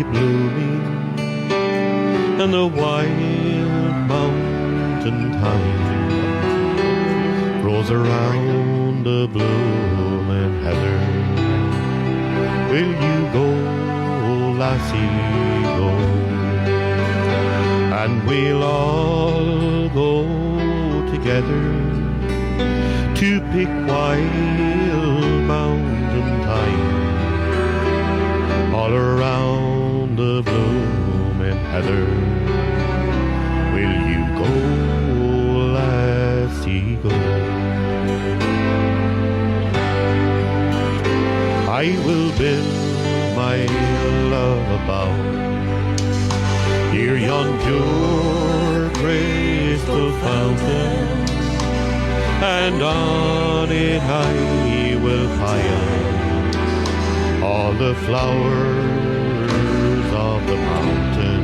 blooming, and the wild mountain thyme grows around the blooming heather. Will you go, lassie, go? And we'll all go together to pick wild mountain thyme all around the blooming heather. Will you go, lassie, go? I will build my love about here yon pure crystal fountain, and on it I will pile all the flowers of the mountain.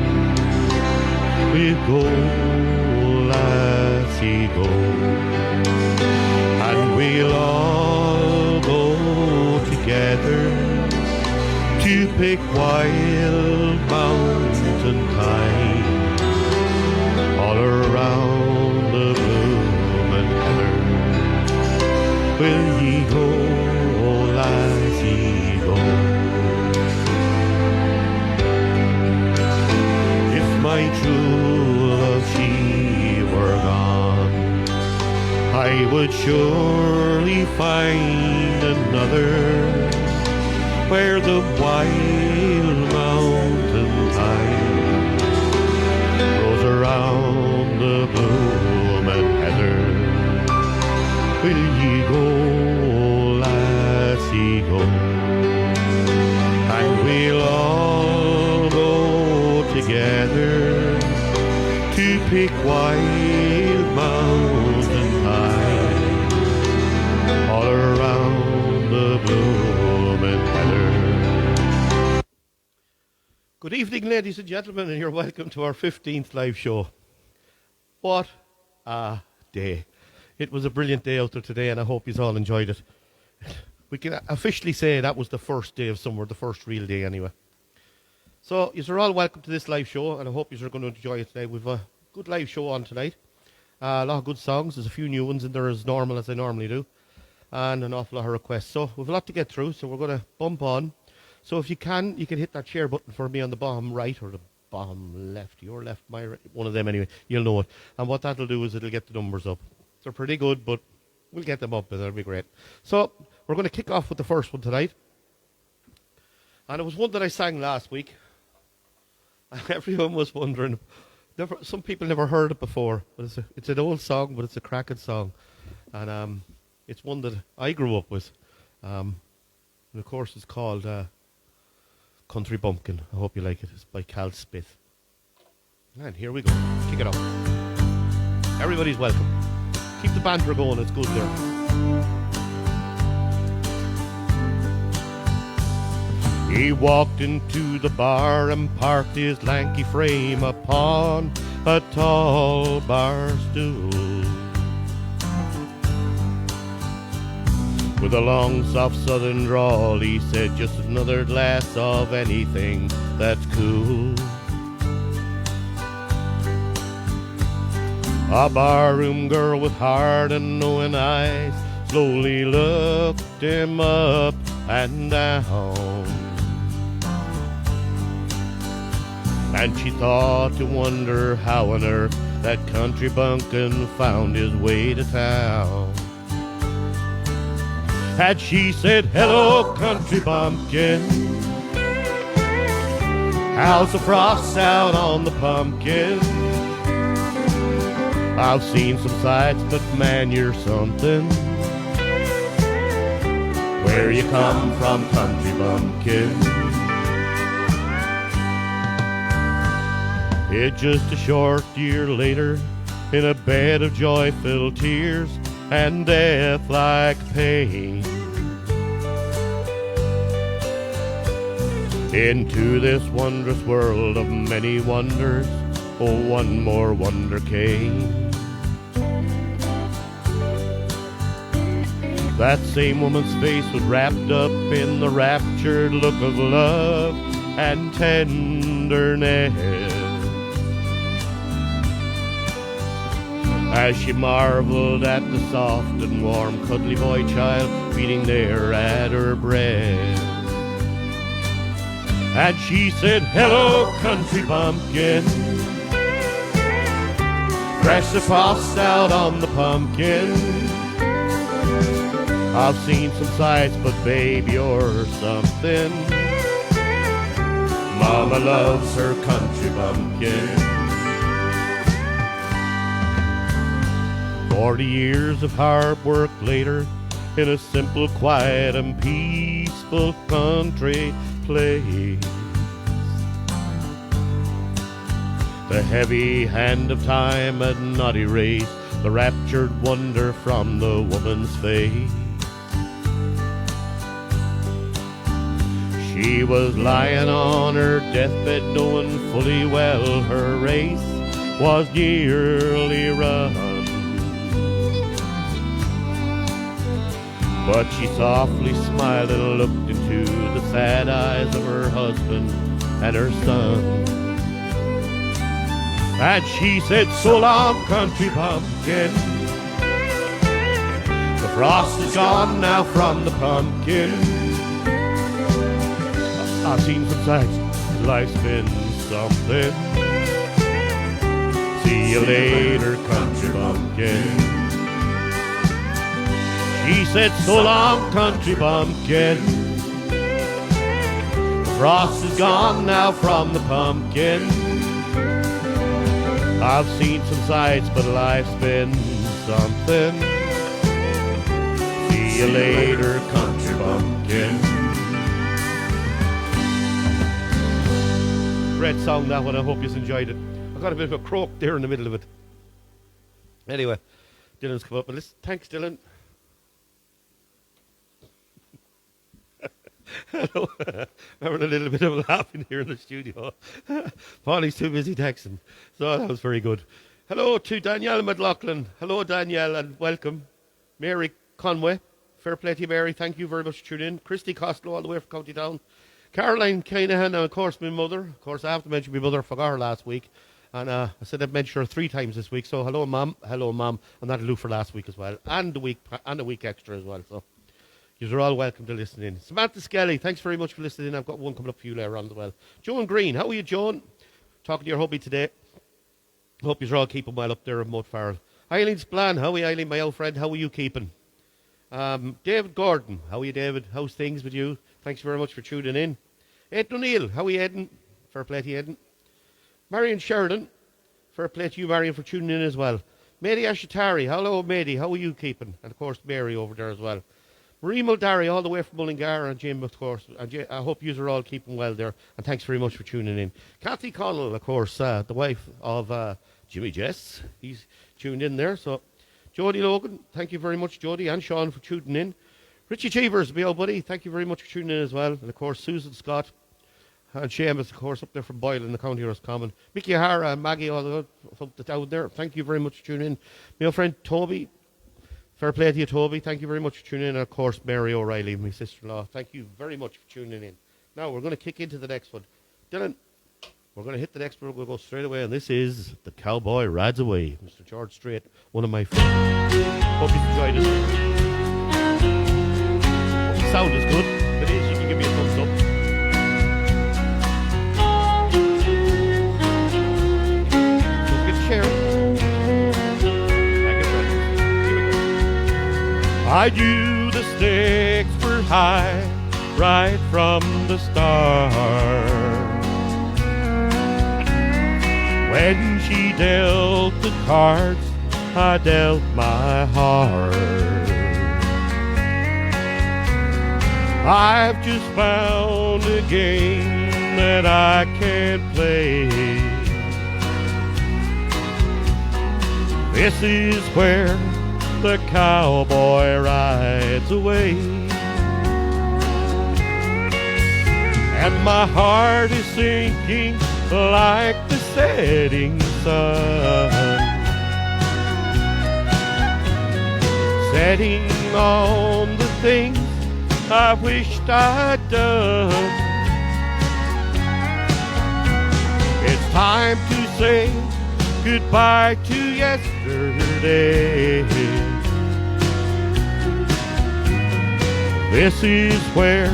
We'll go, lassie, go, and we'll all go together to pick wild mountain thyme all around the blooming heather. Will ye go, lassie, go? If my true love she were gone, I would surely find another where the wild mountain thyme grows around the blooming heather. Will ye go, lassie, go? And we'll all go together to pick wild mountain thyme all around the blooming heather. Good evening, ladies and gentlemen, and you're welcome to our 15th live show. What a day. It was a brilliant day out there today, and I hope you all enjoyed it. We can officially say that was the first day of summer, the first real day anyway. So, you're all welcome to this live show, and I hope you're going to enjoy it today. We've a good live show on tonight. A lot of good songs. There's a few new ones in there as normal as I normally do, and an awful lot of requests. So, we've a lot to get through, so we're going to bump on. So if you can hit that share button for me on the bottom right or the bottom left, your left, my right, one of them anyway, you'll know it. And what that'll do is it'll get the numbers up. They're pretty good, but we'll get them up and that'll be great. So we're going to kick off with the first one tonight. And it was one that I sang last week. And everyone was wondering, some people never heard it before. But it's an old song, but it's a cracking song. And it's one that I grew up with. And of course it's called Country Bumpkin. I hope you like it. It's by Cal Smith. And here we go. Kick it off. Everybody's welcome. Keep the banter going. It's good there. He walked into the bar and parked his lanky frame upon a tall bar stool. With a long, soft southern drawl, he said, just another glass of anything that's cool. A barroom girl with hard and knowing eyes slowly looked him up and down. And she thought to wonder how on earth that country bumpkin found his way to town. Had she said, hello, country bumpkin, how's the frost out on the pumpkin? I've seen some sights, but man, you're something. Where you come from, country bumpkin? It's just a short year later, in a bed of joy-filled tears and death-like pain, into this wondrous world of many wonders, oh, one more wonder came. That same woman's face was wrapped up in the raptured look of love and tenderness as she marveled at the soft and warm cuddly boy child beating there at her breast. And she said, hello, country bumpkin, press the frost out on the pumpkin. I've seen some sights, but babe, you're something. Mama loves her country bumpkin. 40 years of hard work later, in a simple, quiet, and peaceful country place, the heavy hand of time had not erased the raptured wonder from the woman's face. She was lying on her deathbed, knowing fully well her race was nearly run. But she softly smiled and looked into the sad eyes of her husband and her son. And she said, so long, country bumpkin, the frost is gone now from the pumpkin. I've seen some sights, life's been something. See you later, country bumpkin. She said, so long, country bumpkin, the frost is gone now from the pumpkin. I've seen some sights, but life's been something. See you later, country bumpkin. Great song, that one. I hope you enjoyed it. I got a bit of a croak there in the middle of it. Anyway, Dylan's come up. But listen, thanks, Dylan. Hello. We're having a little bit of laughing here in the studio. Paulie's too busy texting. So that was very good. Hello to Danielle McLaughlin. Hello, Danielle, and welcome. Mary Conway. Fair play to you, Mary. Thank you very much for tuning in. Christy Costello, all the way from County Down. Caroline Kinahan, and of course my mother. Of course, I have to mention my mother. I forgot her last week. And I said I'd mention her 3 times this week. So hello, Mum. Hello, Mum. And that'll do for last week as well. And a week extra as well. So you're all welcome to listen in. Samantha Skelly, thanks very much for listening in. I've got one coming up for you later on as well. Joan Green, how are you, Joan? Talking to your hubby today. Hope you're all keeping well up there in Mount Farrell. Eileen Splan, how are you, Eileen, my old friend? How are you keeping? David Gordon, how are you, David? How's things with you? Thanks very much for tuning in. Ed O'Neill, how are you, Eden? Fair play to you, Eden. Marion Sheridan, fair play to you, Marion, for tuning in as well. Mady Ashatari, hello, Mady, how are you keeping? And of course, Mary over there as well. Marie Muldari, all the way from Mullingar, and Jim, of course. And I hope you are all keeping well there. And thanks very much for tuning in. Kathy Connell, of course, the wife of Jimmy Jess. He's tuned in there. So, Jodie Logan, thank you very much, Jodie, and Sean for tuning in. Richie Cheevers, my old buddy, thank you very much for tuning in as well. And, of course, Susan Scott and Seamus, of course, up there from Boyle in the County Roscommon. Mickey O'Hara and Maggie, all the out there. Thank you very much for tuning in. My old friend Toby. Fair play to you, Toby. Thank you very much for tuning in. And, of course, Mary O'Reilly, my sister-in-law. Thank you very much for tuning in. Now, we're going to kick into the next one. Dylan, we're going to hit the next one. We'll go straight away. And this is The Cowboy Rides Away. Mr. George Strait, one of my favorites. Hope you enjoyed it. Hope the sound is good. If it is, you can give me a thumbs up. Let's get a share. I knew the stakes were high right from the start. When she dealt the cards, I dealt my heart. I've just found a game that I can't play. This is where the cowboy rides away, and my heart is sinking like the setting sun, setting on the things I wished I'd done. time to say goodbye to yesterday. This is where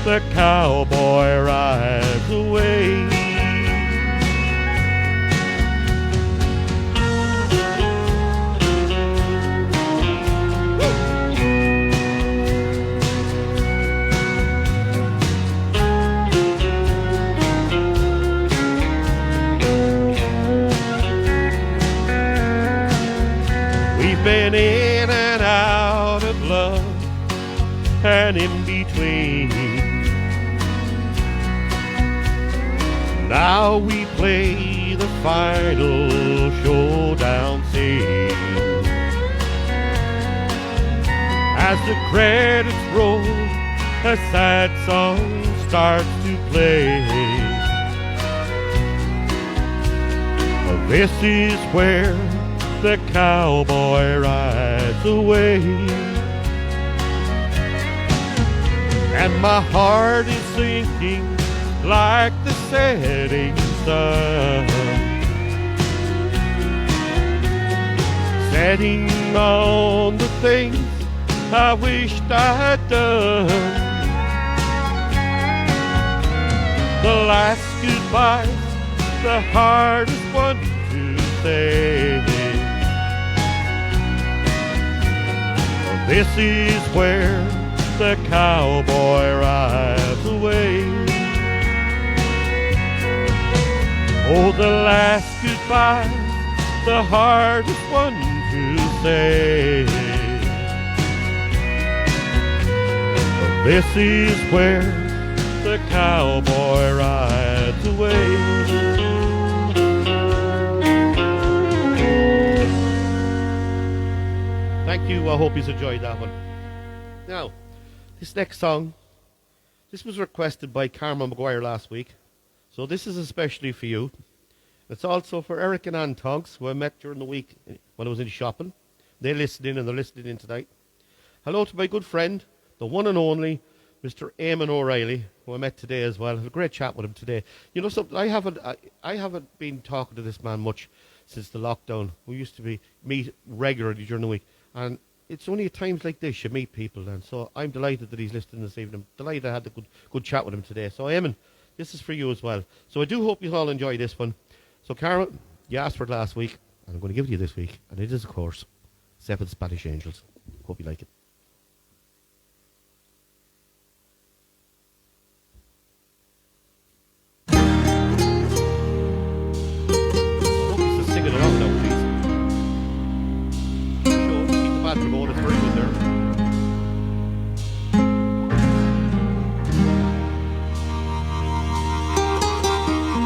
the cowboy rides away. We've been in and out of love and in between. Now we play the final showdown scene. As the credits roll, a sad song starts to play. This is where the cowboy rides away. And my heart is sinking like the setting sun, setting on the things I wished I'd done. The last goodbye's the hardest one to say. This is where the cowboy rides away. Oh, the last goodbye, the hardest one to say. This is where the cowboy rides away. Thank you. I hope you enjoyed that one. Now, this next song, this was requested by Karma McGuire last week. So this is especially for you. It's also for Eric and Ann Tonks, who I met during the week when I was in shopping. They listened in and they're listening in tonight. Hello to my good friend, the one and only Mr. Eamon O'Reilly, who I met today as well. I had a great chat with him today. You know something, I haven't been talking to this man much since the lockdown. We used to meet regularly during the week. And it's only at times like this you meet people then. So I'm delighted that he's listening this evening. I'm delighted I had a good chat with him today. So Eamon, this is for you as well. So I do hope you all enjoy this one. So Carol, you asked for it last week, and I'm going to give it to you this week. And it is, of course, Seven Spanish Angels. Hope you like it.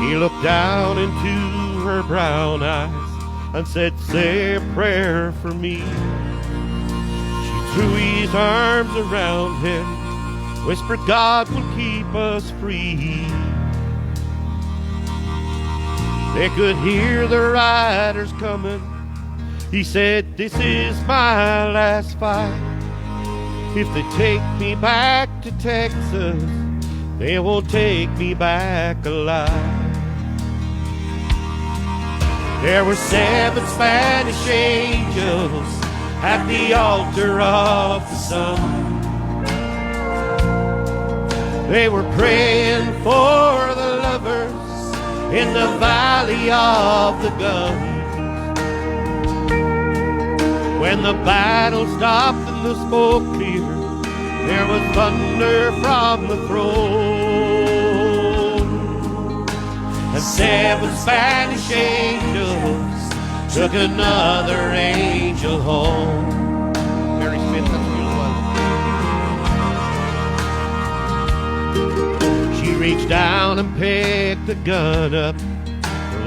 He looked down into her brown eyes and said, say a prayer for me. She threw his arms around him, whispered, God will keep us free. They could hear the riders coming. He said, this is my last fight. If they take me back to Texas, they won't take me back alive. There were 7 Spanish angels at the altar of the sun. They were praying for the lovers in the valley of the guns. When the battle stopped and the smoke cleared, there was thunder from the throne. And 7 Spanish angels took another angel home. Mary Smith, that's beautiful. She reached down and picked the gun up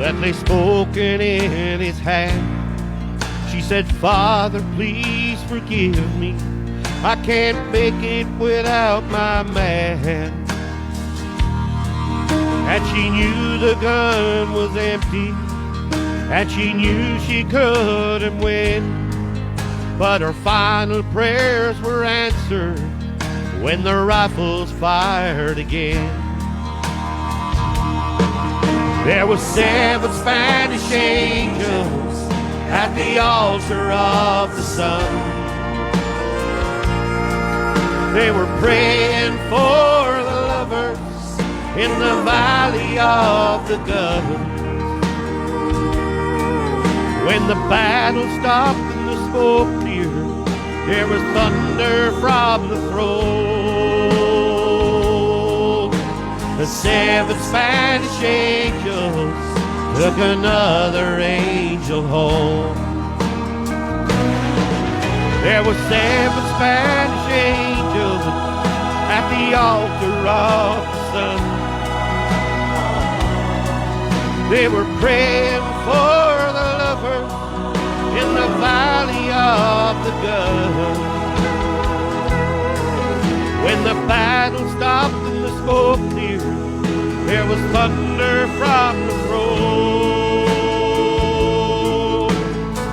that lay spoken in his hand. She said, Father, please forgive me. I can't make it without my man. And she knew the gun was empty, and she knew she couldn't win. But her final prayers were answered when the rifles fired again. There There were 7 Spanish angels at the altar of the sun. They were praying for the lovers in the valley of the guns. When the battle stopped and the smoke cleared, there was thunder from the throne. The 7 Spanish angels took another angel home. There were 7 Spanish angels at the altar of the sun. They were praying for the lovers in the valley of the guns. When the battle stopped and the smoke cleared, there was thunder from the throne.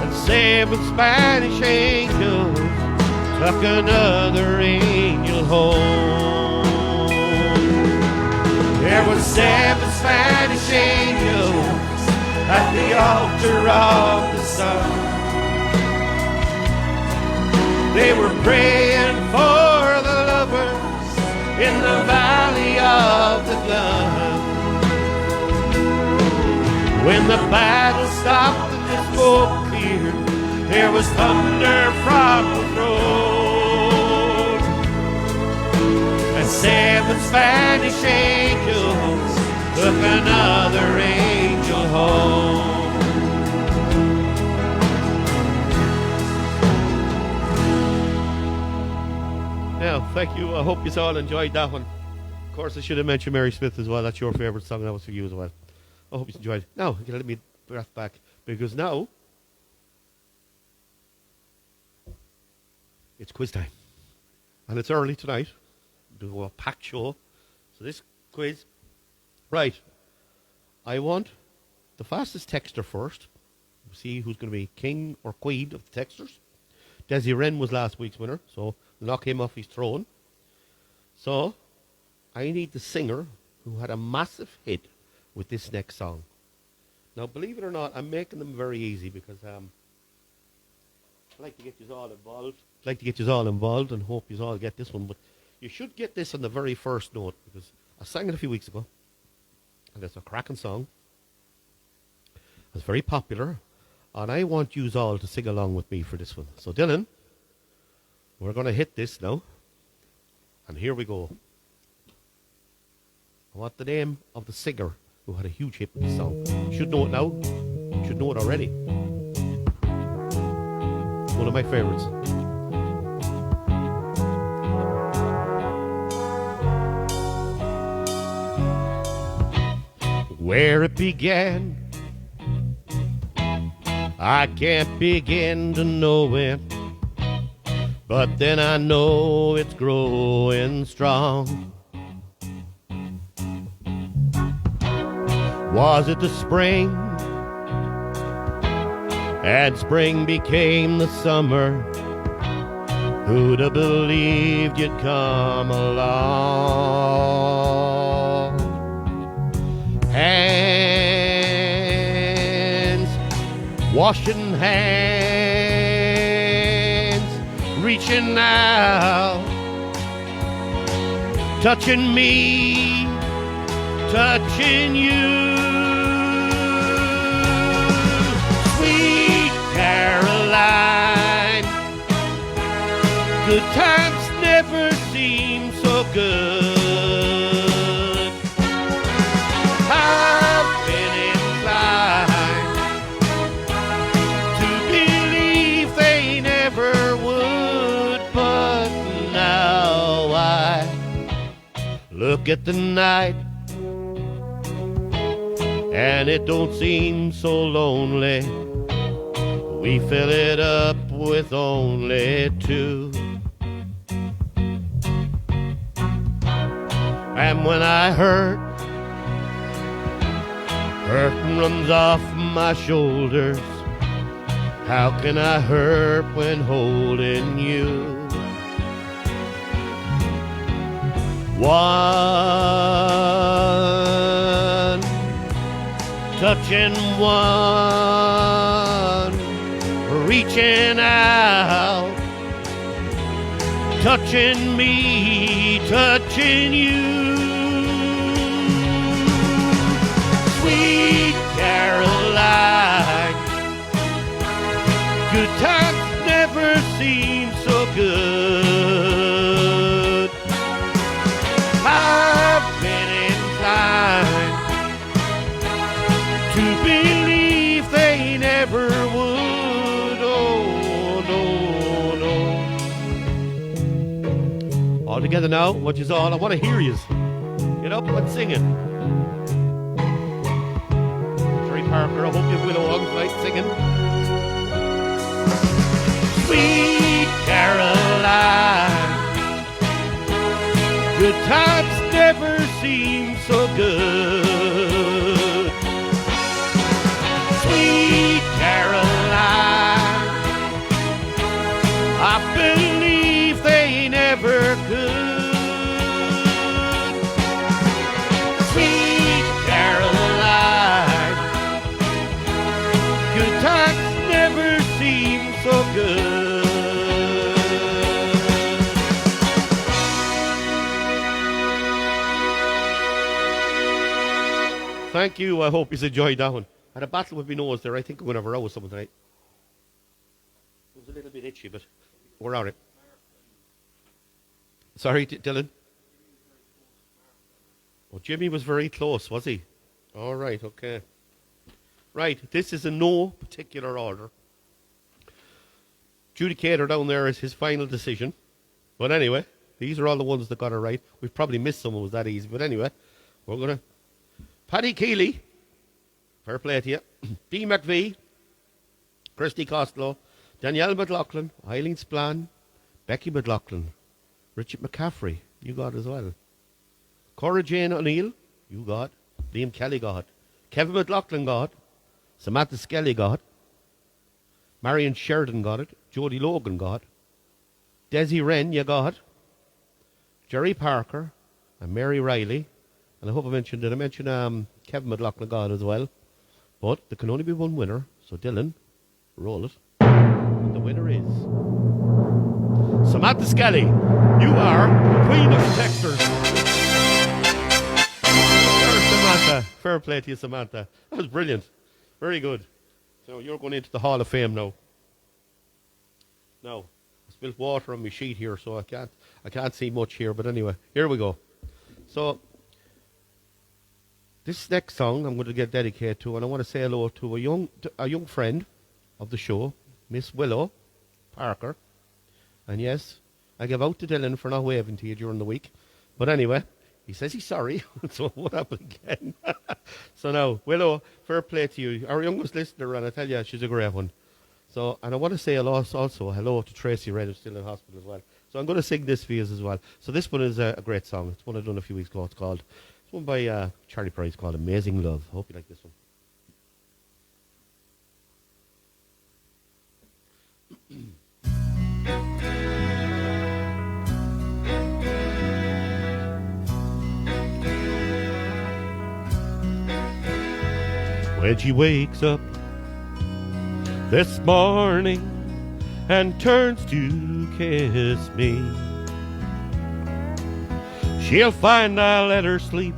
And 7 Spanish angels took another angel home. There were 7 Spanish angels at the altar of the sun. They were praying for the lovers in the valley of the guns. When the battle stopped and the smoke cleared, there was thunder from the throne. And 7 Spanish angels took another angel home. Now, thank you. I hope you all enjoyed that one. Of course, I should have mentioned Mary Smith as well. That's your favourite song. That was for you as well. I hope you enjoyed. Now, you let me breath back, because now it's quiz time. And it's early tonight. Do a packed show. So this quiz, right, I want the fastest texter first. We'll see who's going to be king or queen of the texters. Desi Wren was last week's winner, so knock him off his throne. So I need the singer who had a massive hit with this next song. Now, believe it or not, I'm making them very easy because I like to get you all involved. I'd like to get you all involved and hope you all get this one. But you should get this on the very first note, because I sang it a few weeks ago. And it's a cracking song. It's very popular. And I want you all to sing along with me for this one. So, Dylan, we're going to hit this now. And here we go. I want the name of the singer who had a huge hit with this song. You should know it now. You should know it already. It's one of my favorites. Where it began, I can't begin to know it, but then I know it's growing strong. Was it the spring? And spring became the summer. Who'd have believed you'd come along? Hands, washing hands, reaching out, touching me, touching you. Sweet Caroline, good times never seem so good. I've been inclined to believe they never would, but now I look at the night and it don't seem so lonely. We fill it up with only two. And when I hurt runs off my shoulders, how can I hurt when holding you? One touching one, reaching out, touching me, touching you. Sweet Caroline, good times never seem so good. I've been inclined to believe they never would. Oh, no. All together now, which is all I want to hear you. Get up and sing it. Jerry Parker, I hope you will along tonight singing. Sweet Caroline, good times never seem so good. Sweet Caroline, I believe they never could. Sweet Caroline, good times never seem so good. Thank you. I hope you enjoyed that one. I had a battle with my nose there. I think I'm going to have a row with someone tonight. It was a little bit itchy, but we're on it. Sorry, Dylan? Oh, Jimmy was very close, was he? All right, okay. Right, this is in no particular order. Adjudicator down there is his final decision. But anyway, these are all the ones that got it right. We've probably missed someone who was that easy. But anyway, we're going to... Paddy Keeley, fair play to you. Dee McVie, Christy Costello, Danielle McLaughlin, Eileen Splan, Becky McLaughlin, Richard McCaffrey, you got as well. Cora Jane O'Neill, you got. Liam Kelly got. Kevin McLaughlin got. Samantha Skelly got. Marion Sheridan got it. Jodie Logan got. Desi Wren, you got. Jerry Parker and Mary Riley. And I hope I mentioned, did I mention Kevin McLaughlin got as well? But there can only be one winner. So Dylan, roll it. And the winner is Samantha Skelly. You are Queen of the Texters. Samantha. Fair play to you, Samantha. That was brilliant. Very good. So you're going into the Hall of Fame now. Now, I spilled water on my sheet here, so I can't see much here. But anyway, here we go. So this next song I'm going to get dedicated to, and I want to say hello to a young friend of the show, Miss Willow Parker. And yes, I gave out to Dylan for not waving to you during the week. But anyway, he says he's sorry, so it won't happen again. So now, Willow, fair play to you. Our youngest listener, and I tell you, she's a great one. So, and I want to say also hello to Tracy Red, who's still in hospital as well. So I'm going to sing this for you as well. So this one is a great song. It's one I've done a few weeks ago. It's one by Charlie Price called Amazing Love. I hope you like this one. When she wakes up this morning and turns to kiss me, she'll find I let her sleep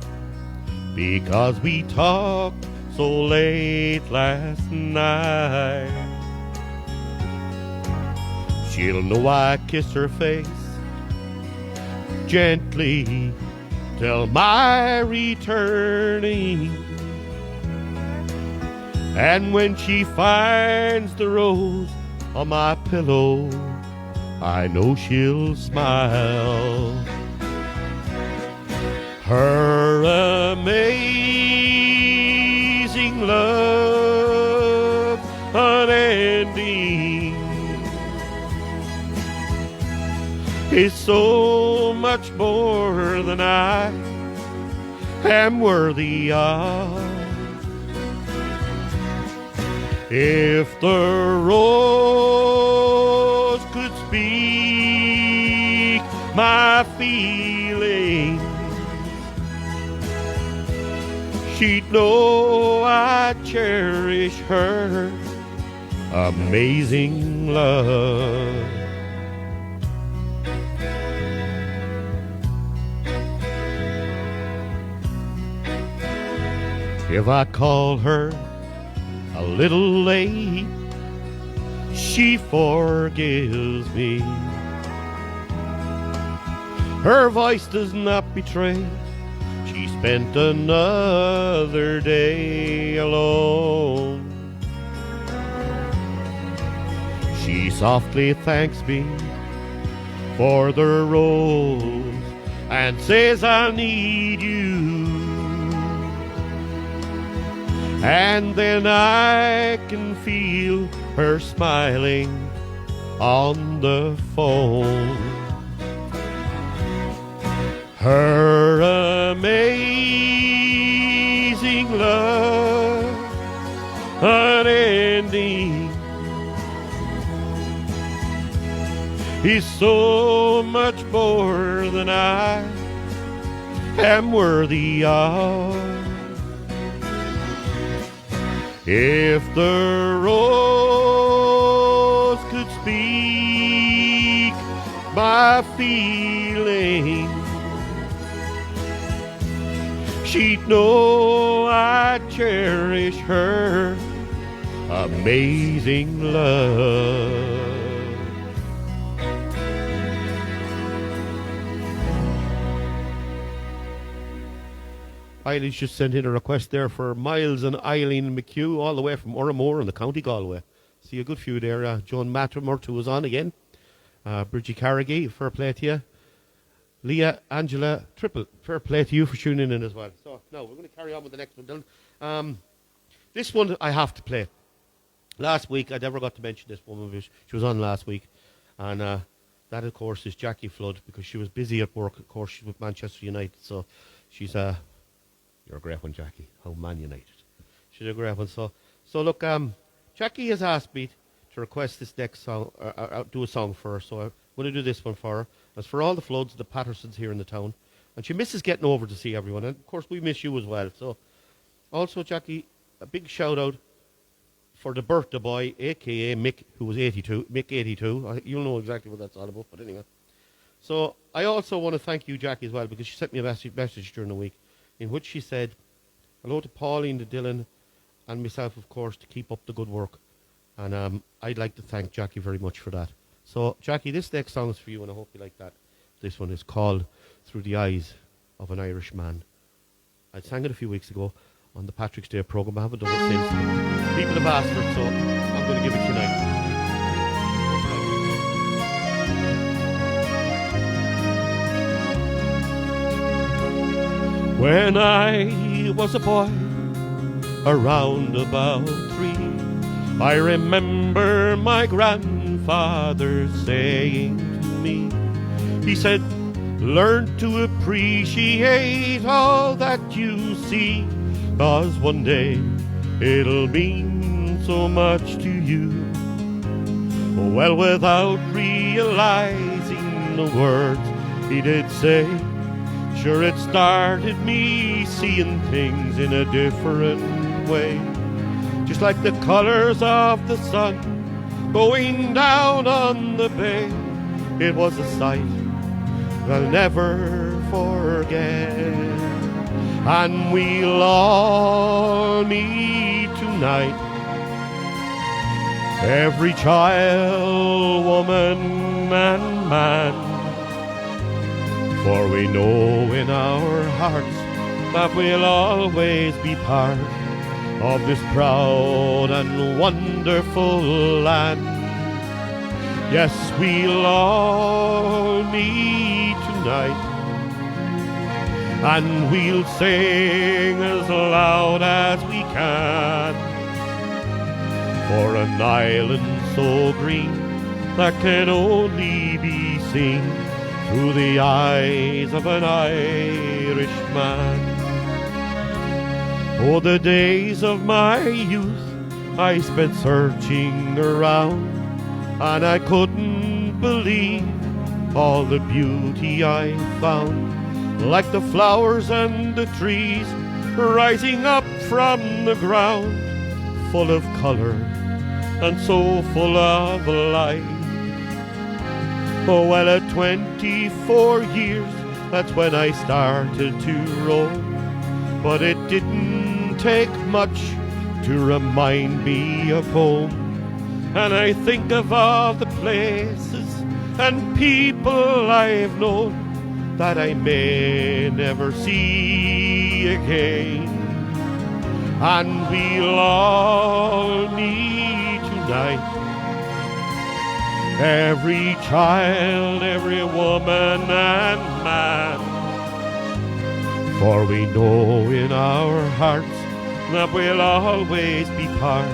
because we talked so late last night. She'll know I kissed her face gently till my returning. And when she finds the rose on my pillow, I know she'll smile. Her amazing love unending is so much more than I am worthy of. If the rose could speak my feelings, she'd know I cherish her amazing love. If I call her a little late, she forgives me. Her voice does not betray she spent another day alone. She softly thanks me for the rose and says I need you. And then I can feel her smiling on the phone. Her amazing love, unending, is so much more than I am worthy of. If the rose could speak my feeling, she'd know I cherish her amazing love. Eileen's just sent in a request there for Miles and Eileen McHugh, all the way from Urramore in the County Galway. See a good few there. Joan Mattermort, who was on again. Bridgie Carrigy, fair play to you. Leah Angela Triple, fair play to you for tuning in as well. So, now, we're going to carry on with the next one, Dylan. This one I have to play. Last week, I never got to mention this woman. She was on last week. And that, of course, is Jackie Flood, because she was busy at work. Of course, she's with Manchester United. So, she's you're a great one, Jackie. How Man United. She's a great one. So look, Jackie has asked me to request this next song, do a song for her. So I'm going to do this one for her. It's for all the Floods, the Pattersons here in the town. And she misses getting over to see everyone. And, of course, we miss you as well. So, also, Jackie, a big shout-out for the birthday boy, a.k.a. Mick, who was 82. Mick 82. You'll know exactly what that's all about. But anyway. So I also want to thank you, Jackie, as well, because she sent me a message during the week, in which she said, hello to Pauline, to Dylan, and myself, of course, to keep up the good work. And I'd like to thank Jackie very much for that. So, Jackie, this next song is for you, and I hope you like that. This one is called Through the Eyes of an Irish Man. I sang it a few weeks ago on the Patrick's Day programme. I haven't done it since. People have asked for it, so I'm going to give it tonight. When I was a boy, around about 3, I remember my grandfather saying to me, he said, learn to appreciate all that you see, 'cause one day it'll mean so much to you. Well, without realizing the words he did say, sure, it started me seeing things in a different way. Just like the colors of the sun going down on the bay. It was a sight I'll never forget. And we'll all meet tonight, every child, woman and man. For we know in our hearts that we'll always be part of this proud and wonderful land. Yes, we'll all meet tonight, and we'll sing as loud as we can, for an island so green that can only be seen through the eyes of an Irishman. Oh, the days of my youth I spent searching around, and I couldn't believe all the beauty I found. Like the flowers and the trees rising up from the ground, full of colour and so full of life. Oh, well, at 24 years, that's when I started to roam. But it didn't take much to remind me of home. And I think of all the places and people I've known that I may never see again. And we'll all meet tonight, every child, every woman and man, for we know in our hearts that we'll always be part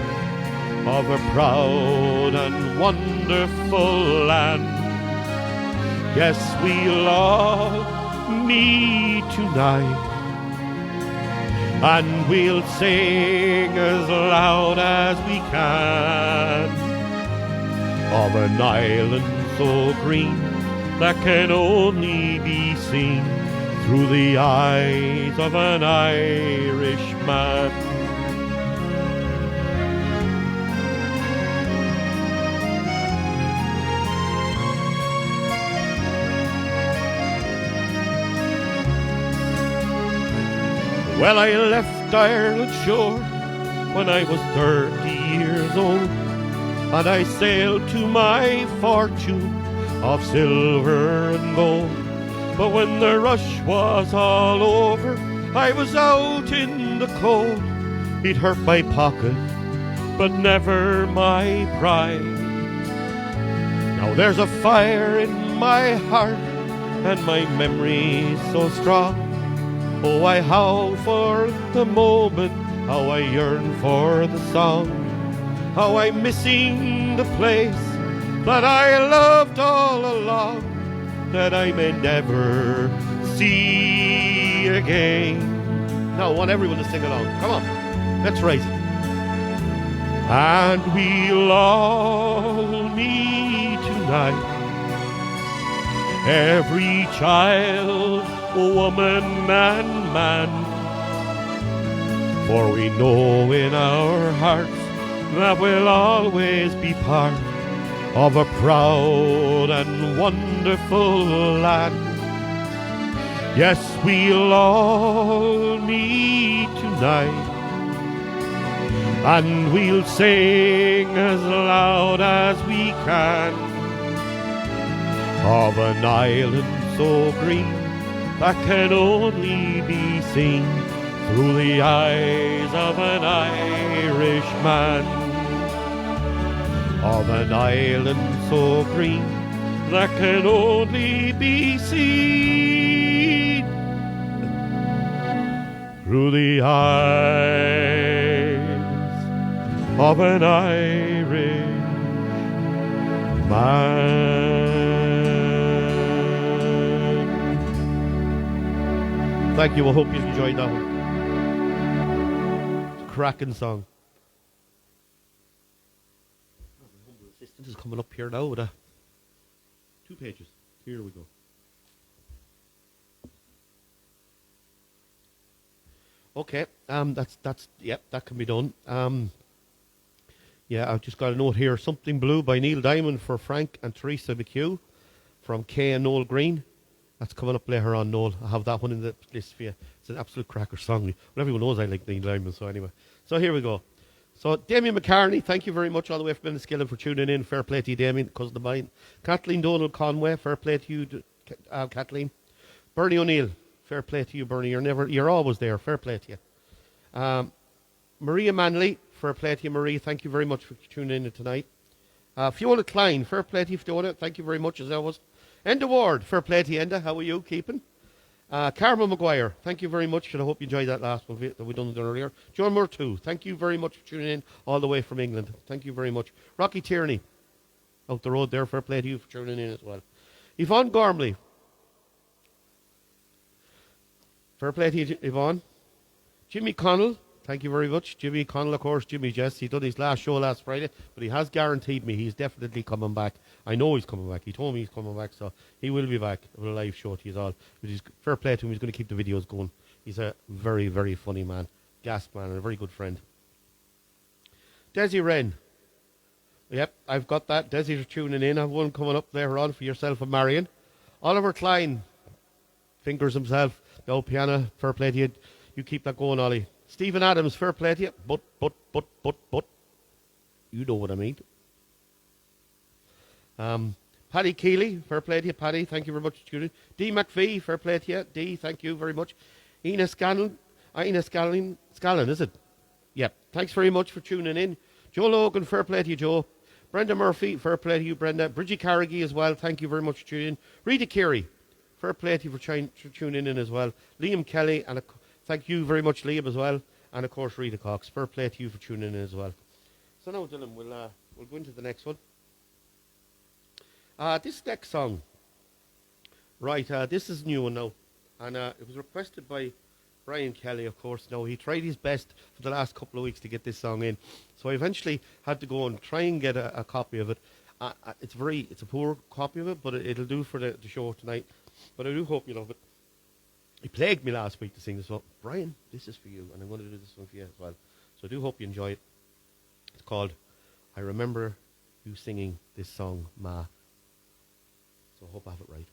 of a proud and wonderful land. Yes, we'll all meet tonight, and we'll sing as loud as we can of an island so green that can only be seen through the eyes of an Irishman. Well, I left Ireland's shore when I was 30 years old, and I sailed to my fortune of silver and gold. But when the rush was all over, I was out in the cold. It hurt my pocket, but never my pride. Now there's a fire in my heart, and my memory's so strong. Oh, I howl for the moment, how I yearn for the song, how I'm missing the place that I loved all along, that I may never see again. Now I want everyone to sing along. Come on, let's raise it. And we'll all meet tonight, every child, woman and man, for we know in our hearts that we'll always be part of a proud and wonderful land. Yes, we'll all meet tonight, and we'll sing as loud as we can of an island so green that can only be seen through the eyes of an Irishman, of an island so green that can only be seen through the eyes of an Irishman. Thank you. I hope you enjoyed that one. It's a cracking song. My humble assistant is coming up here now with 2 pages. Here we go. Okay. That's yep. That can be done. Yeah, I've just got a note here. Something Blue by Neil Diamond for Frank and Teresa McHugh from Kay and Noel Green. That's coming up later on, Noel. I have that one in the list for you. It's an absolute cracker song. Well, everyone knows I like Neil Diamond, so anyway. So here we go. So Damien McCartney, thank you very much all the way from Enniskillen for tuning in. Fair play to you, Damien, cousin of mine. Kathleen Donald Conway, fair play to you, Kathleen. Bernie O'Neill, fair play to you, Bernie. You're always there. Fair play to you. Maria Manley, fair play to you, Marie. Thank you very much for tuning in tonight. Fiona Klein, fair play to you, Fiona. Thank you very much as always. Enda Ward, fair play to you, Enda. How are you keeping? Carmel Maguire, thank you very much, and I hope you enjoyed that last one that we done earlier. John Moore too, thank you very much for tuning in all the way from England. Thank you very much. Rocky Tierney, out the road there, fair play to you for tuning in as well. Yvonne Gormley, fair play to you, Yvonne. Jimmy Connell, thank you very much. Jimmy Connell, of course, Jimmy Jess. He done his last show last Friday, but he has guaranteed me he's definitely coming back. I know he's coming back. He told me he's coming back, so he will be back with a live show to you all. But he's fair play to him. He's going to keep the videos going. He's a very, very funny man, gas man, and a very good friend. Desi Wren. Yep, I've got that. Desi's tuning in. I've one coming up there on for yourself and Marion. Oliver Klein, fingers himself. No piano, fair play to you. You keep that going, Ollie. Stephen Adams, fair play to you. But. You know what I mean. Paddy Keeley, fair play to you, Paddy. Thank you very much for tuning in. D. McVie, fair play to you. D, thank you very much. Ina Scanlon, is it? Yep. Thanks very much for tuning in. Joe Logan, fair play to you, Joe. Brenda Murphy, fair play to you, Brenda. Bridgie Carrigy as well, thank you very much for tuning in. Rita Carey, fair play to you for tuning in as well. Liam Kelly, and thank you very much, Liam, as well. And, of course, Rita Cox, fair play to you for tuning in as well. So now, Dylan, we'll go into the next one. This next song, right, this is a new one now. And it was requested by Brian Kelly, of course. Now, he tried his best for the last couple of weeks to get this song in. So I eventually had to go and try and get a copy of it. It's a poor copy of it, but it'll do for the show tonight. But I do hope you love it. He plagued me last week to sing this one. Brian, this is for you, and I'm going to do this one for you as well. So I do hope you enjoy it. It's called I Remember You Singing This Song, Ma. So I hope I have it right.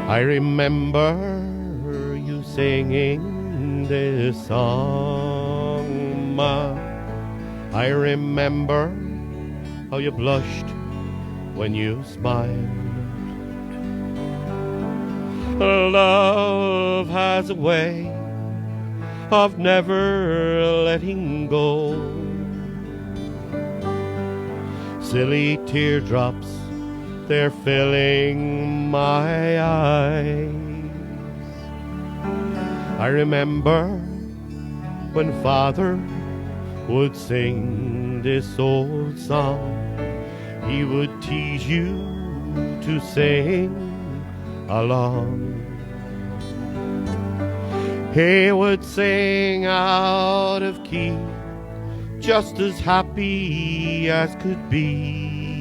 I remember you singing this song, Ma. I remember how you blushed when you smiled. Love has a way of never letting go. Silly teardrops, they're filling my eyes. I remember when Father would sing this old song. He would tease you to sing along. He would sing out of key, just as happy as could be.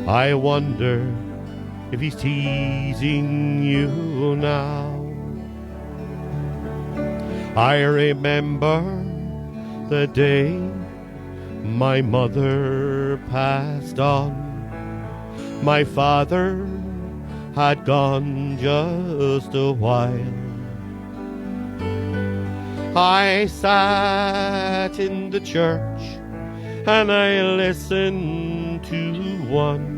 I wonder if he's teasing you now. I remember the day my mother passed on. My father had gone just a while. I sat in the church and I listened to one.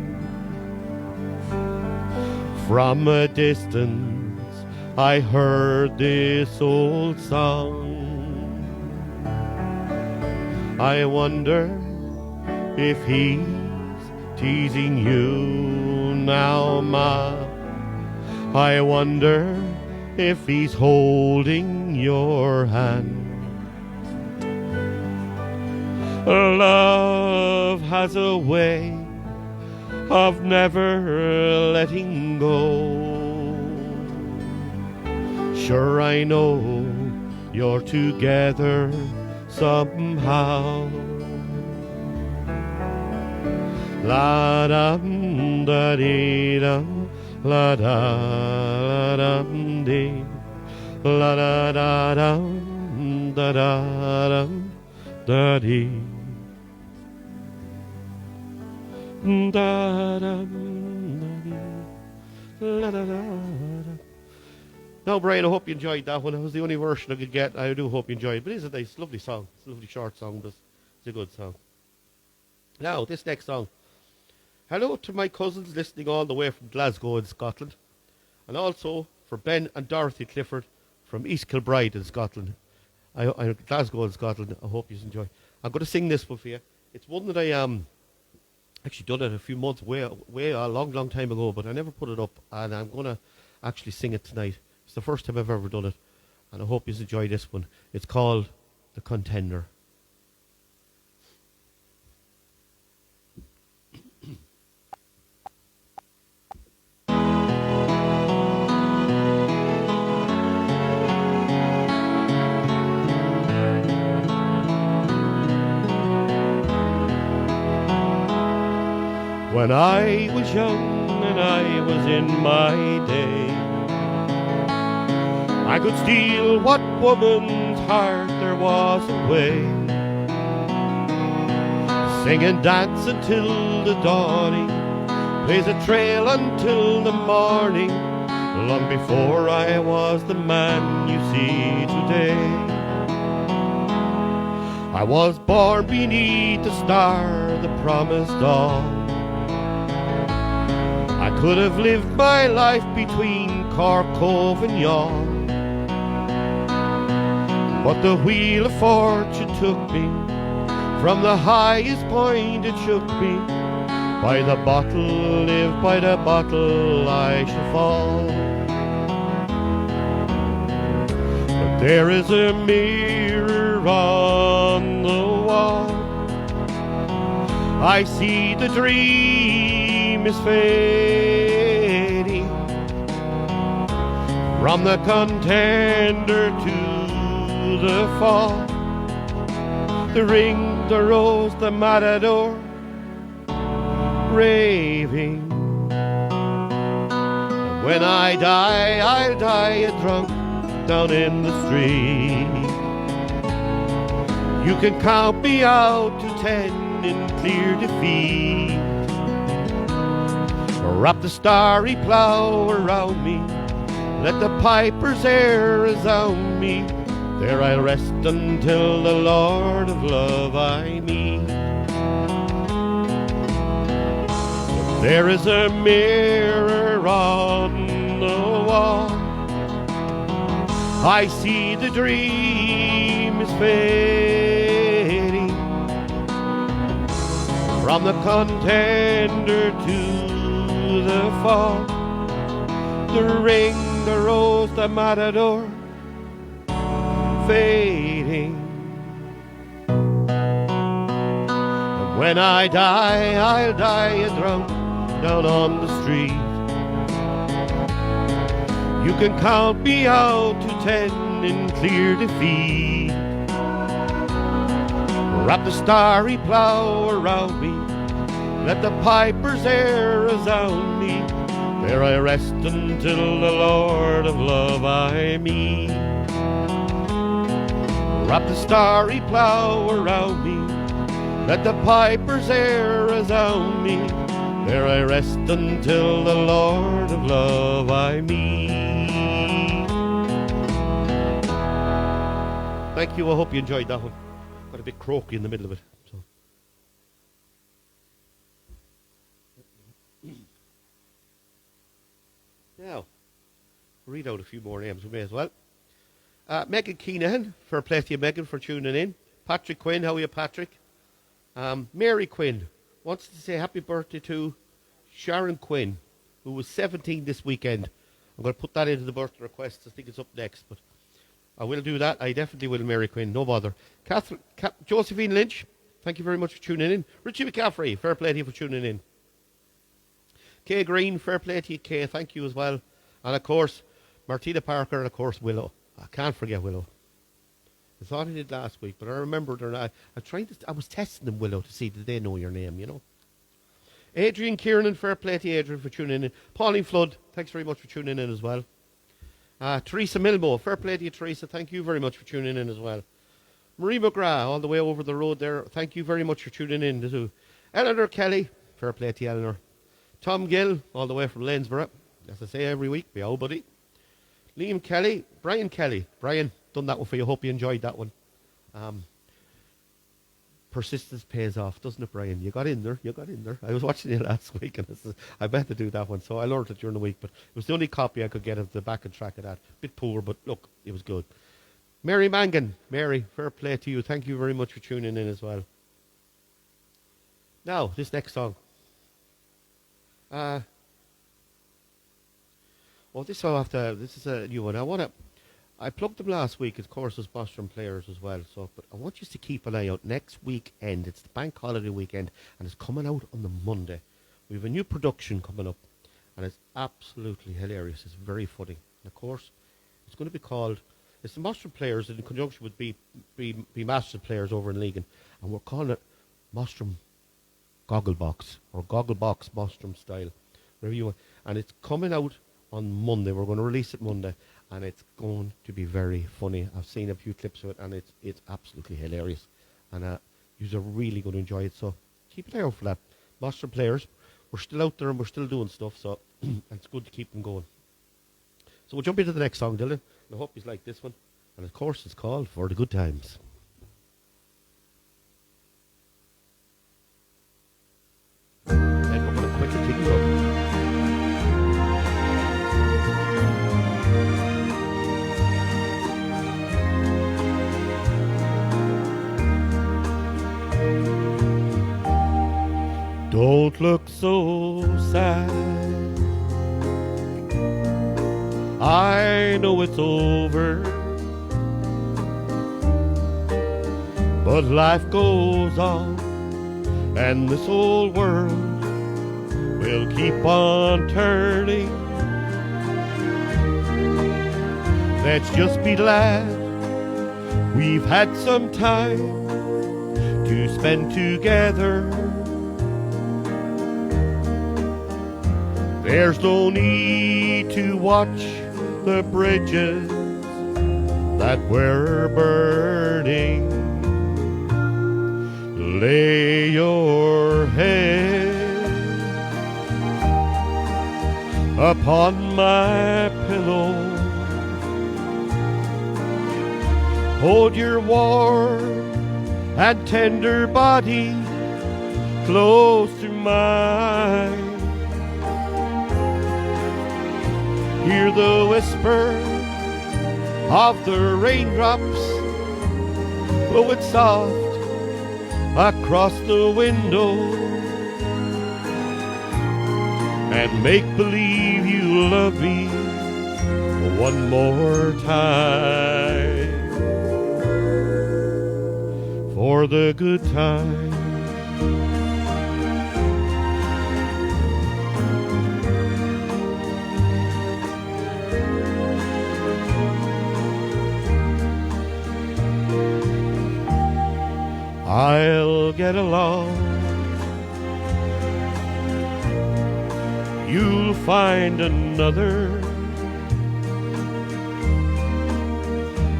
From a distance I heard this old song. I wonder if he's teasing you now, Ma. I wonder if he's holding your hand. Love has a way of never letting go. Sure, I know you're together somehow. La dum da dee dum, la da dum dee, la da da dum da da dum da dee, da dum da dee, la da da da. Now, Brian, I hope you enjoyed that one. It was the only version I could get. I do hope you enjoyed it. But it is a nice, lovely song. It's a lovely short song, but it's a good song. Now, this next song. Hello to my cousins listening all the way from Glasgow in Scotland. And also for Ben and Dorothy Clifford from East Kilbride in Scotland. Glasgow in Scotland. I hope you enjoy. I'm going to sing this one for you. It's one that I actually done it a few months, way a long time ago, but I never put it up. And I'm going to actually sing it tonight. It's the first time I've ever done it. And I hope you enjoy this one. It's called The Contender. When I was young and I was in my day, I could steal what woman's heart there was away. Sing and dance until the dawning, blaze a trail until the morning, long before I was the man you see today. I was born beneath the star, the promised dawn. I could have lived my life between Cork Cove and Yawn, but the wheel of fortune took me from the highest point. It shook me by the bottle, live by the bottle, I shall fall. But there is a mirror on the wall, I see the dream is fading, from the contender to the fall. The ring, the rose, the matador, raving. When I die, I'll die a drunk down in the street. You can count me out to 10 in clear defeat. Wrap the starry plough around me, let the piper's air resound me. There I'll rest until the Lord of Love I meet. But there is a mirror on the wall, I see the dream is fading, from the contender to the fall. The ring, the rose, the matador, fading. And when I die, I'll die a drunk down on the street. You can count me out to 10 in clear defeat. Wrap the starry plough around me, let the piper's air resound me. There I rest until the Lord of Love I meet. Wrap the starry plough around me, let the piper's air resound me. There I rest until the Lord of Love I meet. Thank you, I hope you enjoyed that one. Got a bit croaky in the middle of it. So. Now, read out a few more names, we may as well. Megan Keenan, fair play to you, Megan, for tuning in. Patrick Quinn, how are you, Patrick? Mary Quinn wants to say happy birthday to Sharon Quinn, who was 17 this weekend. I'm going to put that into the birthday request. I think it's up next, but I will do that. I definitely will, Mary Quinn, no bother. Josephine Lynch, thank you very much for tuning in. Richie McCaffrey, fair play to you for tuning in. Kay Green, fair play to you, Kay, thank you as well. And of course, Martina Parker, and of course, Willow. I can't forget Willow. I thought I did last week, but I remembered her now. I was testing them, Willow, to see did they know your name, you know. Adrian Kieran, fair play to you, Adrian, for tuning in. Pauline Flood, thanks very much for tuning in as well. Teresa Milmo, fair play to you, Teresa. Thank you very much for tuning in as well. Marie McGrath, all the way over the road there. Thank you very much for tuning in too. Eleanor Kelly, fair play to you, Eleanor. Tom Gill, all the way from Lanesborough. As I say every week, be old buddy. Liam Kelly, Brian Kelly. Brian, done that one for you. Hope you enjoyed that one. Persistence pays off, doesn't it, Brian? You got in there. I was watching it last week, and I meant to do that one, so I learned it during the week, but it was the only copy I could get of the back and track of that. Bit poor, but look, it was good. Mary Mangan. Mary, fair play to you. Thank you very much for tuning in as well. Now, this next song. This is a new one. I plugged them last week, of course, as Bostrom players as well. So, but I want you to keep an eye out. Next weekend, it's the bank holiday weekend, and it's coming out on the Monday. We have a new production coming up, and it's absolutely hilarious. It's very funny. And of course, it's going to be called. It's the Bostrom players in conjunction with be Master players over in Legan, and we're calling it Bostrom Gogglebox or Gogglebox Bostrom style, whatever you want. And it's coming out on Monday. We're going to release it Monday, and it's going to be very funny. I've seen a few clips of it, and it's absolutely hilarious. And you're really going to enjoy it. So keep an eye out for that. Bostrom players, we're still out there and we're still doing stuff, so it's good to keep them going. So we'll jump into the next song, Dylan. And I hope you like this one. And of course, it's called For the Good Times. And we're going to quickly take it up. Don't look so sad. I know it's over, but life goes on, and this old world will keep on turning. Let's just be glad we've had some time to spend together. There's no need to watch the bridges that were burning. Lay your head upon my pillow. Hold your warm and tender body close to mine. Hear the whisper of the raindrops blowing soft across the window, and make believe you love me one more time. For the good time. I'll get along. You'll find another,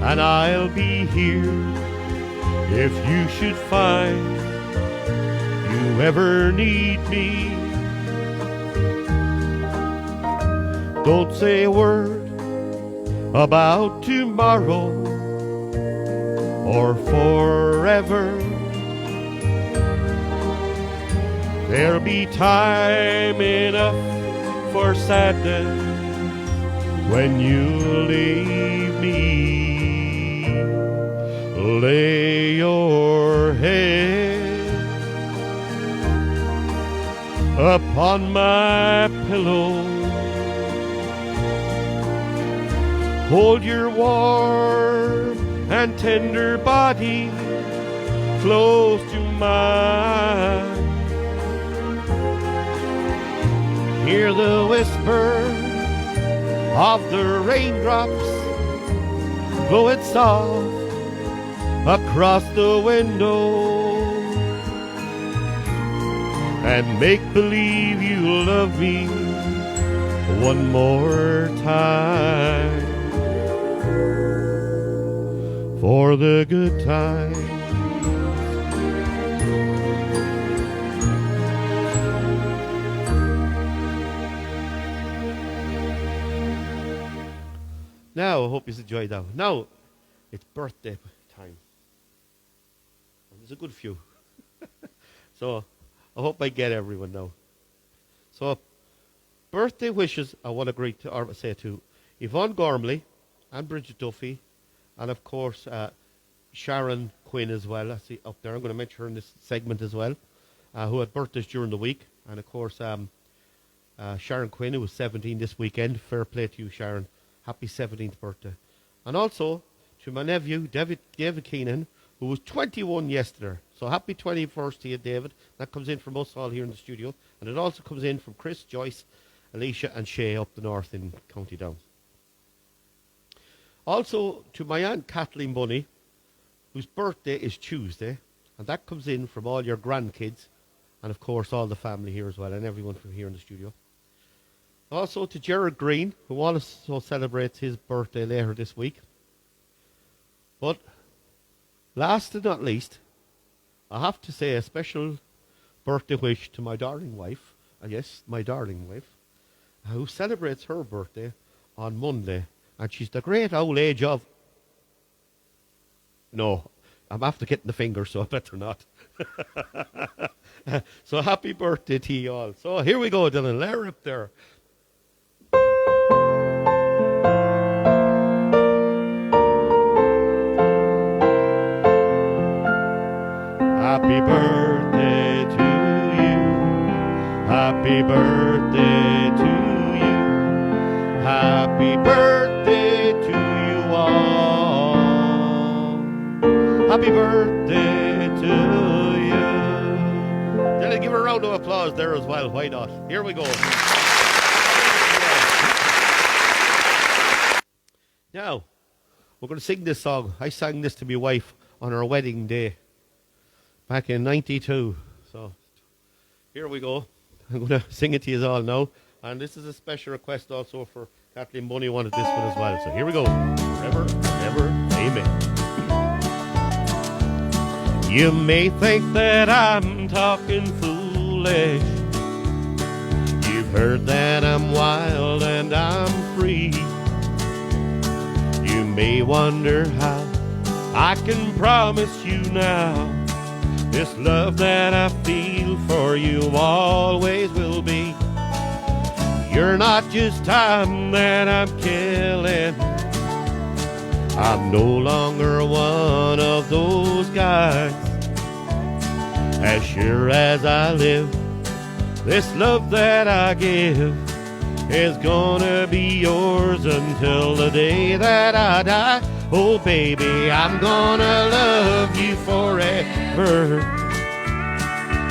and I'll be here if you should find you ever need me. Don't say a word about tomorrow or forever. There'll be time enough for sadness when you leave me. Lay your head upon my pillow. Hold your warm and tender body close to mine. Hear the whisper of the raindrops blowing soft across the window, and make believe you love me one more time. For the good time. Now, I hope you enjoyed that. Now, it's birthday time. There's a good few. So, I hope I get everyone now. So, birthday wishes I want to say to Yvonne Gormley and Bridget Duffy, and of course, Sharon Quinn as well. I see up there. I'm going to mention her in this segment as well, who had birthdays during the week. And of course, Sharon Quinn, who was 17 this weekend. Fair play to you, Sharon. Happy 17th birthday. And also to my nephew, David Keenan, who was 21 yesterday. So happy 21st to you, David. That comes in from us all here in the studio. And it also comes in from Chris, Joyce, Alicia and Shay up the north in County Down. Also to my Aunt Kathleen Bunny, whose birthday is Tuesday. And that comes in from all your grandkids and of course all the family here as well, and everyone from here in the studio. Also to Gerard Green, who also celebrates his birthday later this week. But last but not least, I have to say a special birthday wish to my darling wife, yes, my darling wife, who celebrates her birthday on Monday, and she's the great old age of... No, I'm after getting the finger, so I better not. So happy birthday to you all. So here we go, Dylan. Let her up there. Happy birthday to you. Happy birthday to you. Happy birthday to you all. Happy birthday to you. Dylan, give her a round of applause there as well. Why not? Here we go. Now, we're going to sing this song. I sang this to my wife on her wedding day back in 92. So, here we go. I'm going to sing it to you all now. And this is a special request also for Kathleen Bunny wanted this one as well. So, here we go. Forever, ever, amen. You may think that I'm talking foolish. You've heard that I'm wild and I'm free. You may wonder how I can promise you now this love that I feel for you always will be. You're not just time that I'm killing. I'm no longer one of those guys. As sure as I live, this love that I give is gonna be yours until the day that I die. Oh baby, I'm gonna love you forever,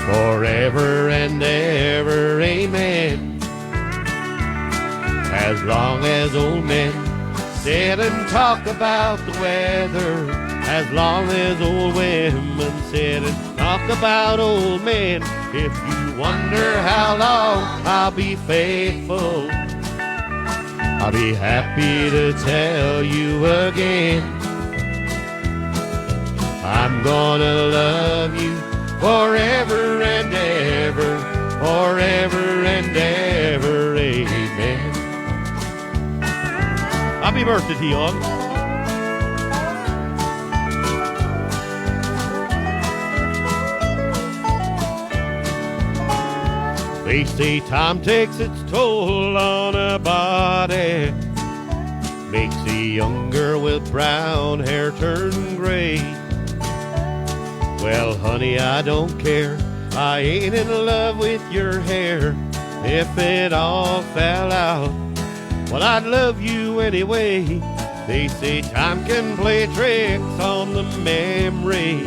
forever and ever, amen. As long as old men sit and talk about the weather, as long as old women sit and talk about old men, if you wonder how long I'll be faithful, I'll be happy to tell you again. I'm gonna love you forever and ever, forever and ever, amen. Happy birthday to you all. They say time takes its toll on a body, makes a young girl with brown hair turn gray. Well, honey, I don't care. I ain't in love with your hair. If it all fell out, well, I'd love you anyway. They say time can play tricks on the memory,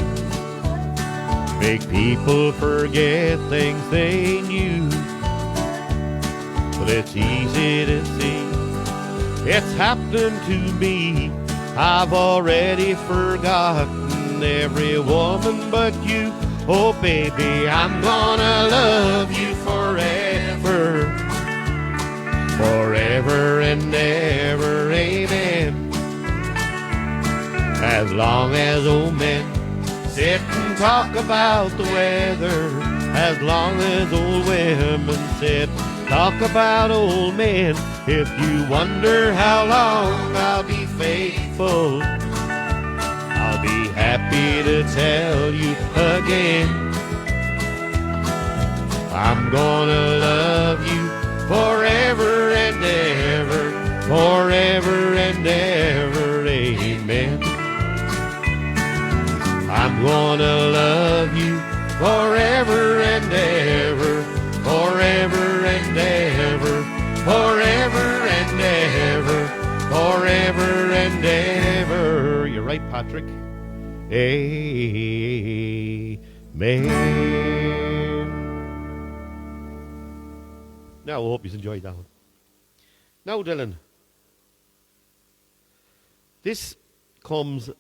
make people forget things they knew. But it's easy to see it's happened to me. I've already forgotten every woman but you. Oh baby, I'm gonna love you forever, forever and ever, amen. As long as old men sit and talk about the weather, as long as old women sit talk about old men, if you wonder how long I'll be faithful, I'll be happy to tell you again. I'm gonna love you forever and ever, forever and ever, amen. I'm gonna love you forever and ever, forever and ever, forever and ever, forever and ever. You're right, Patrick. Amen. Now, I hope you enjoyed that one. Now, Dylan, this comes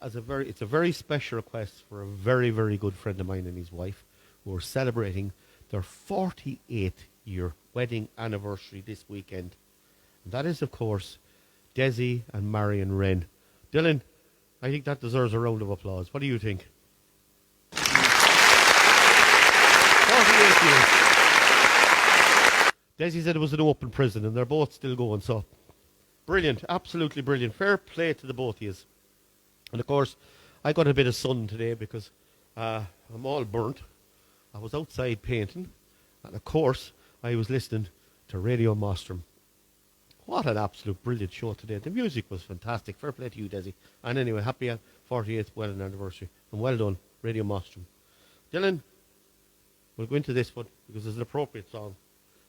as it's a very special request for a very, very good friend of mine and his wife, who are celebrating their 48th year wedding anniversary this weekend. And that is, of course, Desi and Marion Wren. Dylan, I think that deserves a round of applause. What do you think? 48 years. Desi said it was an open prison, and they're both still going, so brilliant, absolutely brilliant. Fair play to the both of you. And of course, I got a bit of sun today because I'm all burnt. I was outside painting, and of course, I was listening to Radio Nostrum. What an absolute brilliant show today. The music was fantastic. Fair play to you, Desi. And anyway, happy 48th wedding anniversary. And well done, Radio Nostrum. Dylan, we'll go into this one because it's an appropriate song.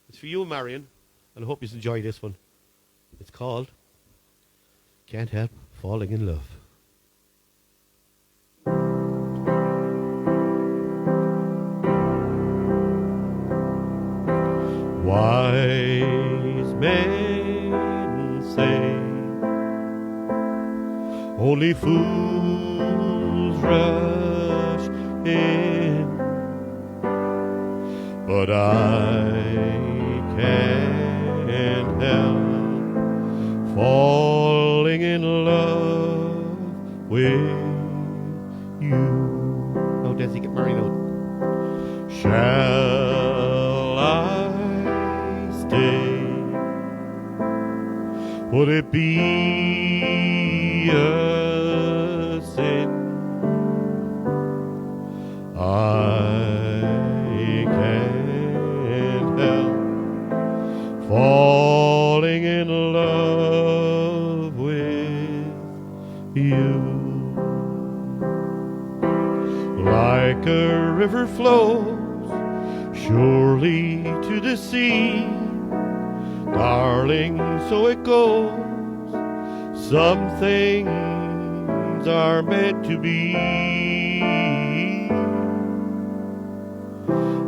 It's for you, Marion, and I hope you enjoy this one. It's called Can't Help Falling in Love. Wise men say only fools rush in, but I can't help falling in love with you. How does he get married out? Shall I stay? Would it be a sin? I can't help falling in love with you. Like a river flows surely to the sea, darling, so it goes. Some things are meant to be.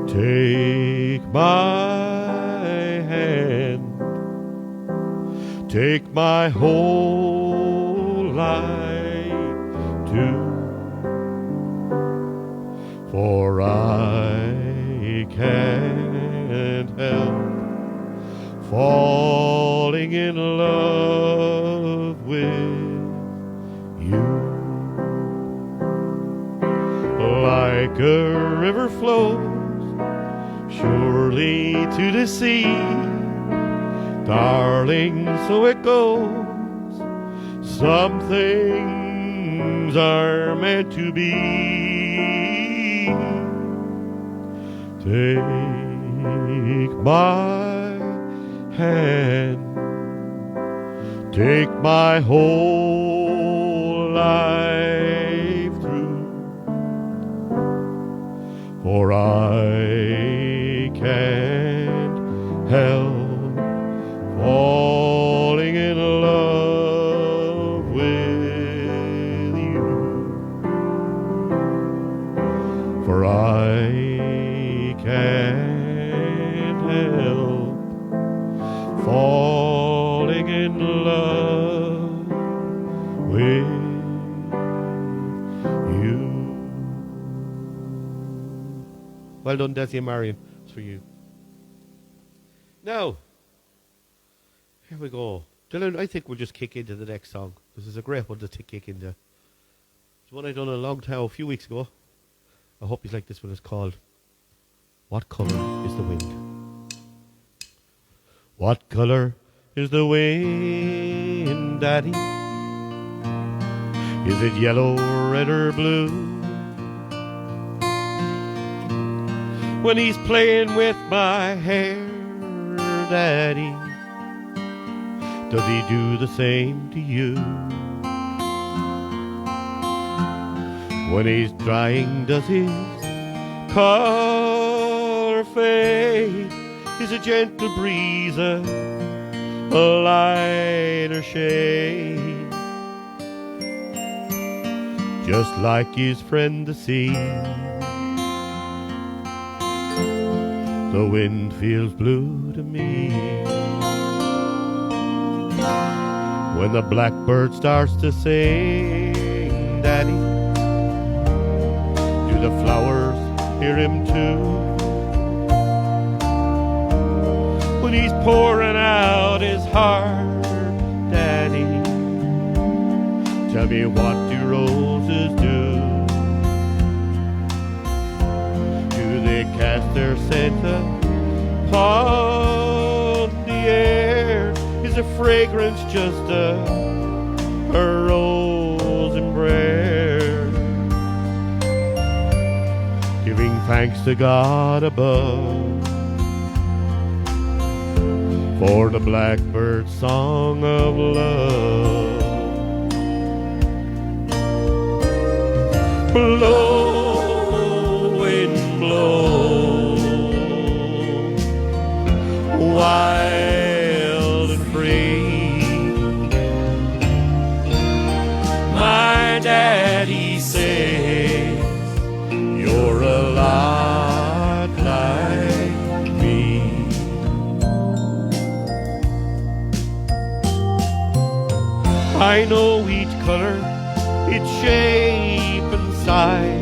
Take my hand, take my whole life too, for I can't help falling in love with you. Like a river flows surely to the sea, darling, so it goes. Some things are meant to be. Take my hand, take my whole life through, for I can't help falling in love with you, for I can't help falling in love with you. Well done, Desi and Marion. It's for you. Now, here we go. Dylan, I think we'll just kick into the next song. This is a great one to kick into. It's one I done a long time, a few weeks ago. I hope you like this one. It's called What Colour is the Wind? What colour is the wind, Daddy? Is it yellow, red, or blue? When he's playing with my hair, Daddy, does he do the same to you? When he's drying, does his color fade? Is a gentle breeze a lighter shade? Just like his friend the sea, the wind feels blue to me. When the blackbird starts to sing, Daddy, do the flowers hear him too? too. When he's pouring out his heart, Daddy, tell me, what do roses do? Do they cast their scent upon the air? Is the fragrance just a rose and prayer? Giving thanks to God above for the blackbird's song of love. Blow, wind, blow, wild and free. My daddy says you're a lot like me. I know each color, its shape and size.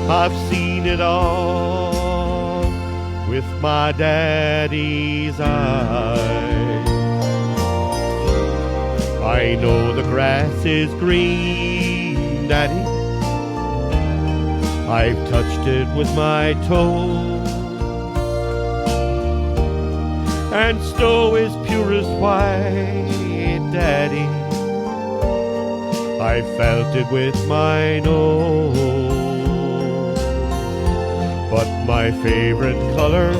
I've seen it all with my daddy's eyes. I know the grass is green, Daddy. I've touched it with my toe. And snow is pure as white, Daddy. I felt it with my nose. But my favorite color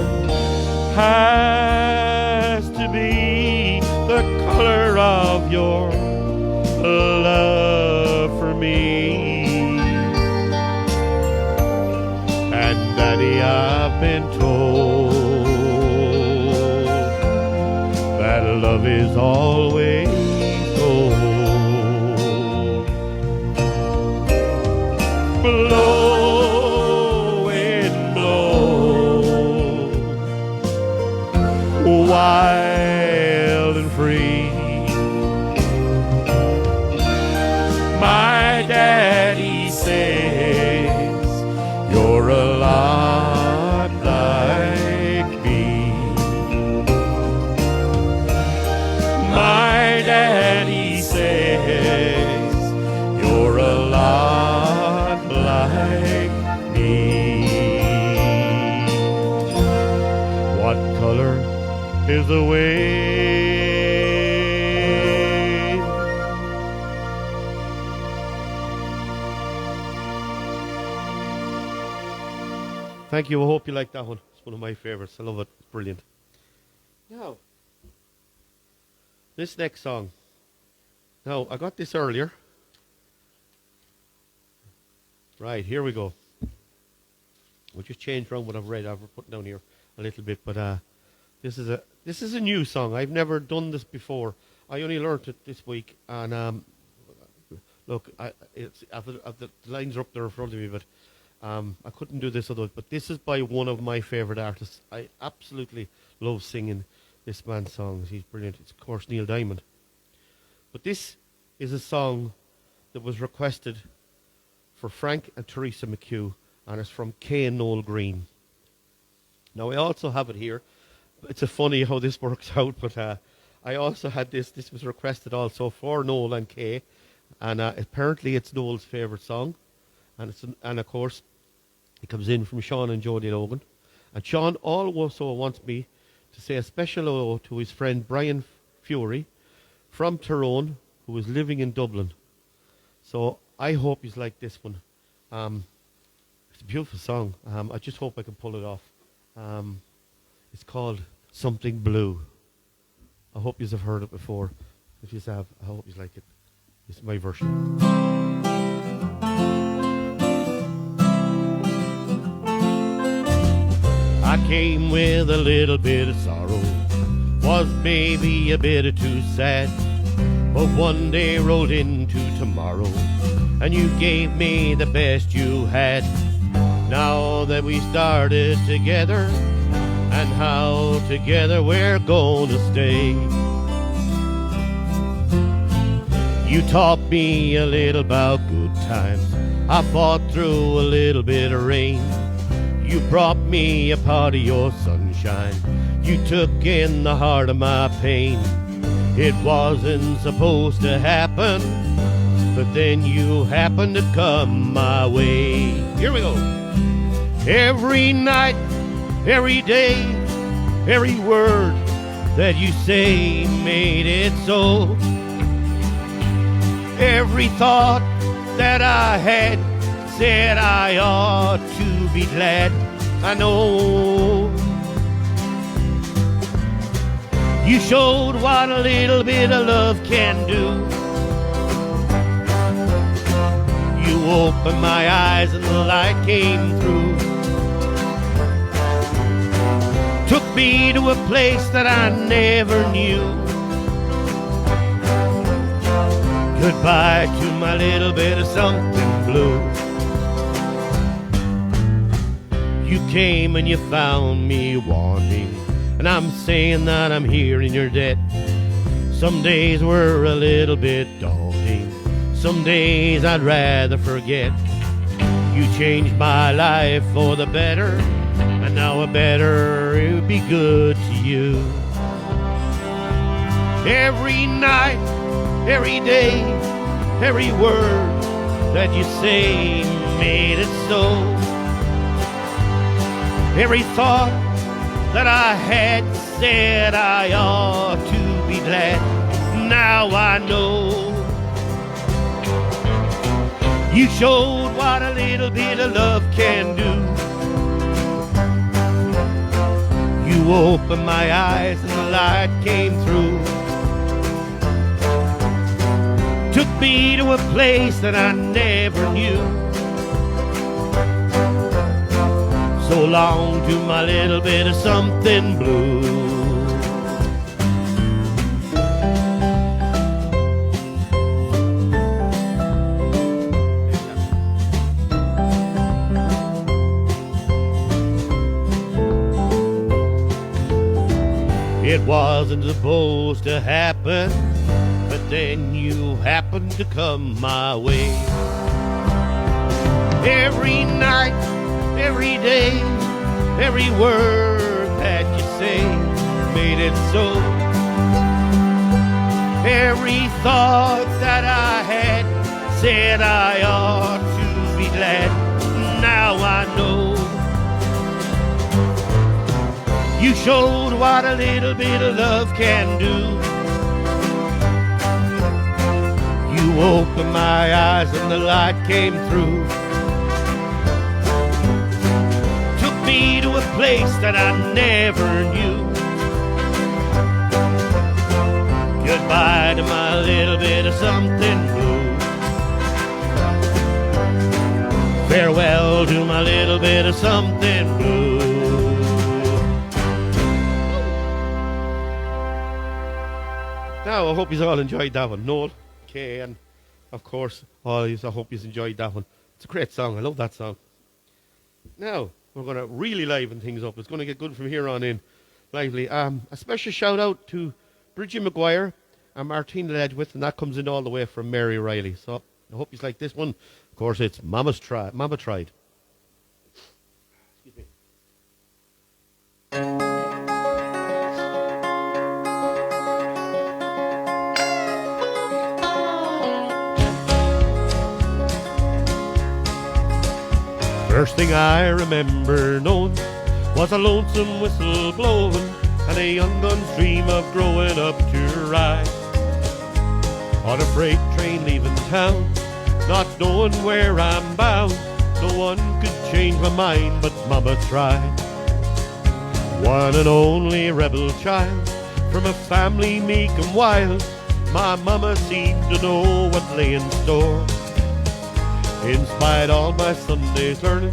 has to be the color of your love for me. And Daddy, I've been told that love is always gold. Blow, wind, blow, wild and free. My daddy says you're a lot like me. My daddy says you're a lot like me. What color is the wind? Thank you. I hope you like that one. It's one of my favorites. I love it. It's brilliant. Now, this next song. Now, I got this earlier. Right, here we go. We'll just change around what I've read. I've put down here a little bit, but this is a new song. I've never done this before. I only learned it this week, and look, the lines are up there in front of me, but I couldn't do this otherwise. But this is by one of my favorite artists. I absolutely love singing this man's songs. He's brilliant. It's of course Neil Diamond. But this is a song that was requested for Frank and Teresa McHugh, and it's from Kay and Noel Green. Now, I also have it here. It's a funny how this works out, but I also had this. This was requested also for Noel and Kay, and apparently it's Noel's favourite song, and of course it comes in from Sean and Jodie Logan. And Sean also wants me to say a special hello to his friend Brian Fury from Tyrone, who is living in Dublin. So I hope he's like this one. It's a beautiful song. I just hope I can pull it off. It's called Something Blue. I hope you have heard it before. If you have, I hope you like it. This is my version. I came with a little bit of sorrow, was maybe a bit too sad, but one day rolled into tomorrow, and you gave me the best you had. Now that we started together, and how together we're gonna stay. You taught me a little about good times. I fought through a little bit of rain. You brought me a part of your sunshine. You took in the heart of my pain. It wasn't supposed to happen, but then you happened to come my way. Here we go. Every night, every day, every word that you say made it so. Every thought that I had said I ought to be glad. I know you showed what a little bit of love can do. You opened my eyes and the light came through. Took me to a place that I never knew. Goodbye to my little bit of something blue. You came and you found me wanting, and I'm saying that I'm here in your debt. Some days were a little bit daunting. Some days I'd rather forget. You changed my life for the better, and now a better it would be good to you. Every night, every day, every word that you say made it so. Every thought that I had said I ought to be glad. Now I know you showed what a little bit of love can do. You opened my eyes and the light came through. Took me to a place that I never knew. So long to my little bit of something blue. It wasn't supposed to happen, but then you happened to come my way. Every night, every day, every word that you say made it so. Every thought that I had said I ought to be glad. Now I know you showed what a little bit of love can do. You opened my eyes and the light came through. Took me to a place that I never knew. Goodbye to my little bit of something blue. Farewell to my little bit of something blue. Now, I hope you all enjoyed that one. Noel, Kay, and of course, all of you, I hope you enjoyed that one. It's a great song. I love that song. Now, we're going to really liven things up. It's going to get good from here on in. Lively. A special shout out to Bridget McGuire and Martina Ledgewith, and that comes in all the way from Mary Riley. So, I hope you like this one. Of course, it's Mama Tried. Excuse me. First thing I remember knowing was a lonesome whistle blowing and a young gun's dream of growing up to ride on a freight train leaving town, not knowing where I'm bound. No one could change my mind, but Mama tried. One and only rebel child from a family meek and wild, my Mama seemed to know what lay in store. In spite all my Sunday's learning,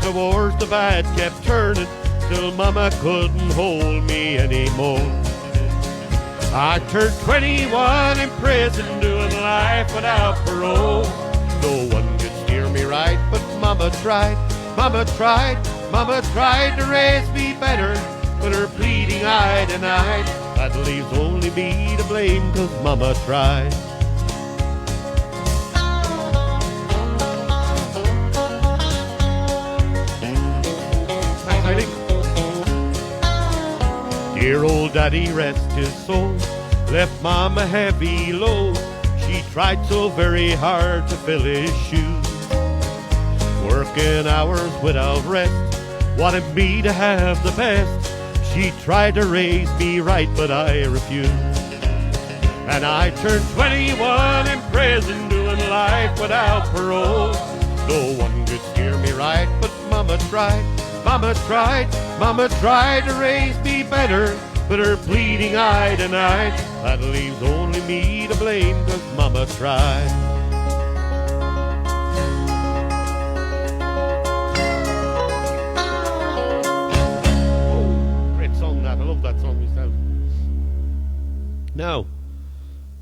towards the bad kept turning, till Mama couldn't hold me anymore. I turned 21 in prison, doing life without parole. No one could steer me right, but Mama tried. Mama tried, Mama tried to raise me better, but her pleading I denied. That leaves only me to blame, 'cause Mama tried. Dear old daddy, rest his soul, left mom a heavy load. She tried so very hard to fill his shoes, working hours without rest, wanted me to have the best. She tried to raise me right, but I refused. And I turned 21 in prison, doing life without parole. No one could steer me right, but Mama tried, Mama tried, Mama tried to raise me better, but her pleading I denied. That leaves only me to blame, 'cause Mama tried. Oh, great song that. I love that song myself. Now,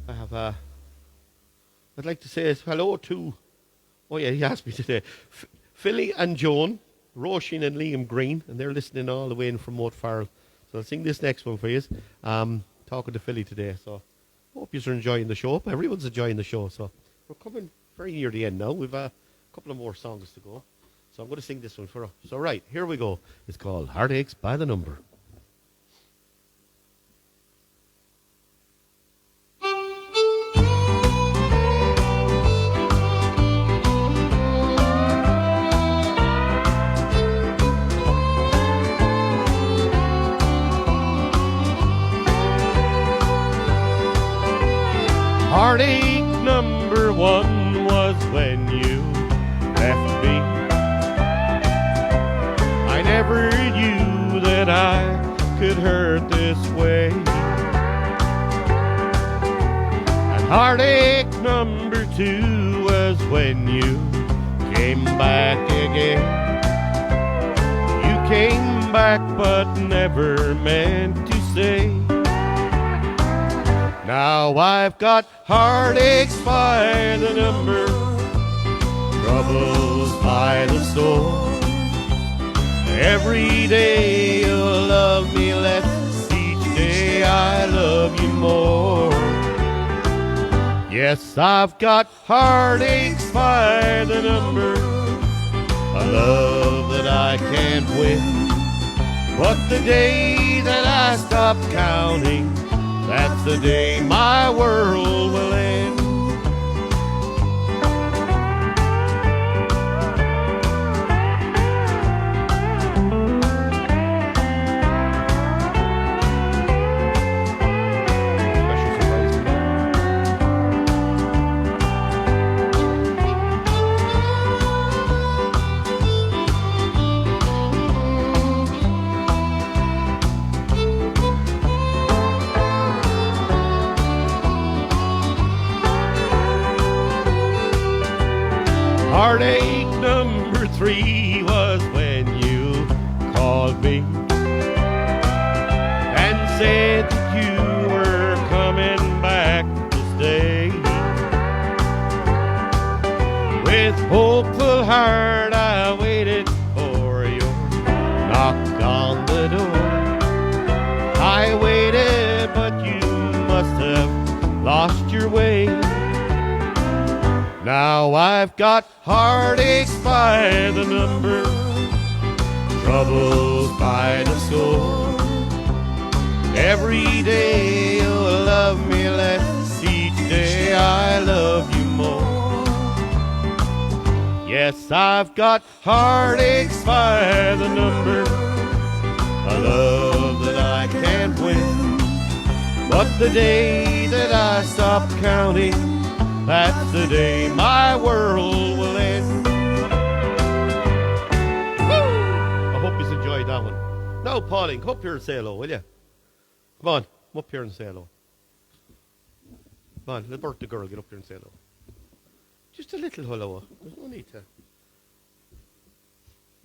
I have I'd like to say hello to, oh yeah, he asked me today, Philly and Joan, Roisin and Liam Green, and they're listening all the way in from Moat Farrell. So I'll sing this next one for you. Talking to Philly today, so hope you're enjoying the show. Everyone's enjoying the show, so we're coming very near the end now. We've a couple of more songs to go. So I'm going to sing this one for us. So right, here we go. It's called Heartaches by the Number. Heartache number one was when you left me. I never knew that I could hurt this way. And heartache number two was when you came back again. You came back but never meant to stay. Now I've got heartaches by the number, troubles by the store. Every day you'll love me less, each day I love you more. Yes, I've got heartaches by the number, a love that I can't win. But the day that I stop counting, that's the day my world will end. Heartache number three was when you called me and said that you were coming back to stay. With hopeful heart I waited for your knock on the door. I waited, but you must have lost your way. Now I've got heartaches by the number, troubles by the score. Every day you'll love me less, each day I love you more. Yes, I've got heartaches by the number, a love that I can't win. But the day that I stop counting, that's the day my world will end. Woo! I hope you enjoyed that one. Now, Pauline, come up here and say hello, will you? Come on, come up here and say hello. Come on, the birthday girl, get up here and say hello. Just a little hello. There's no need to.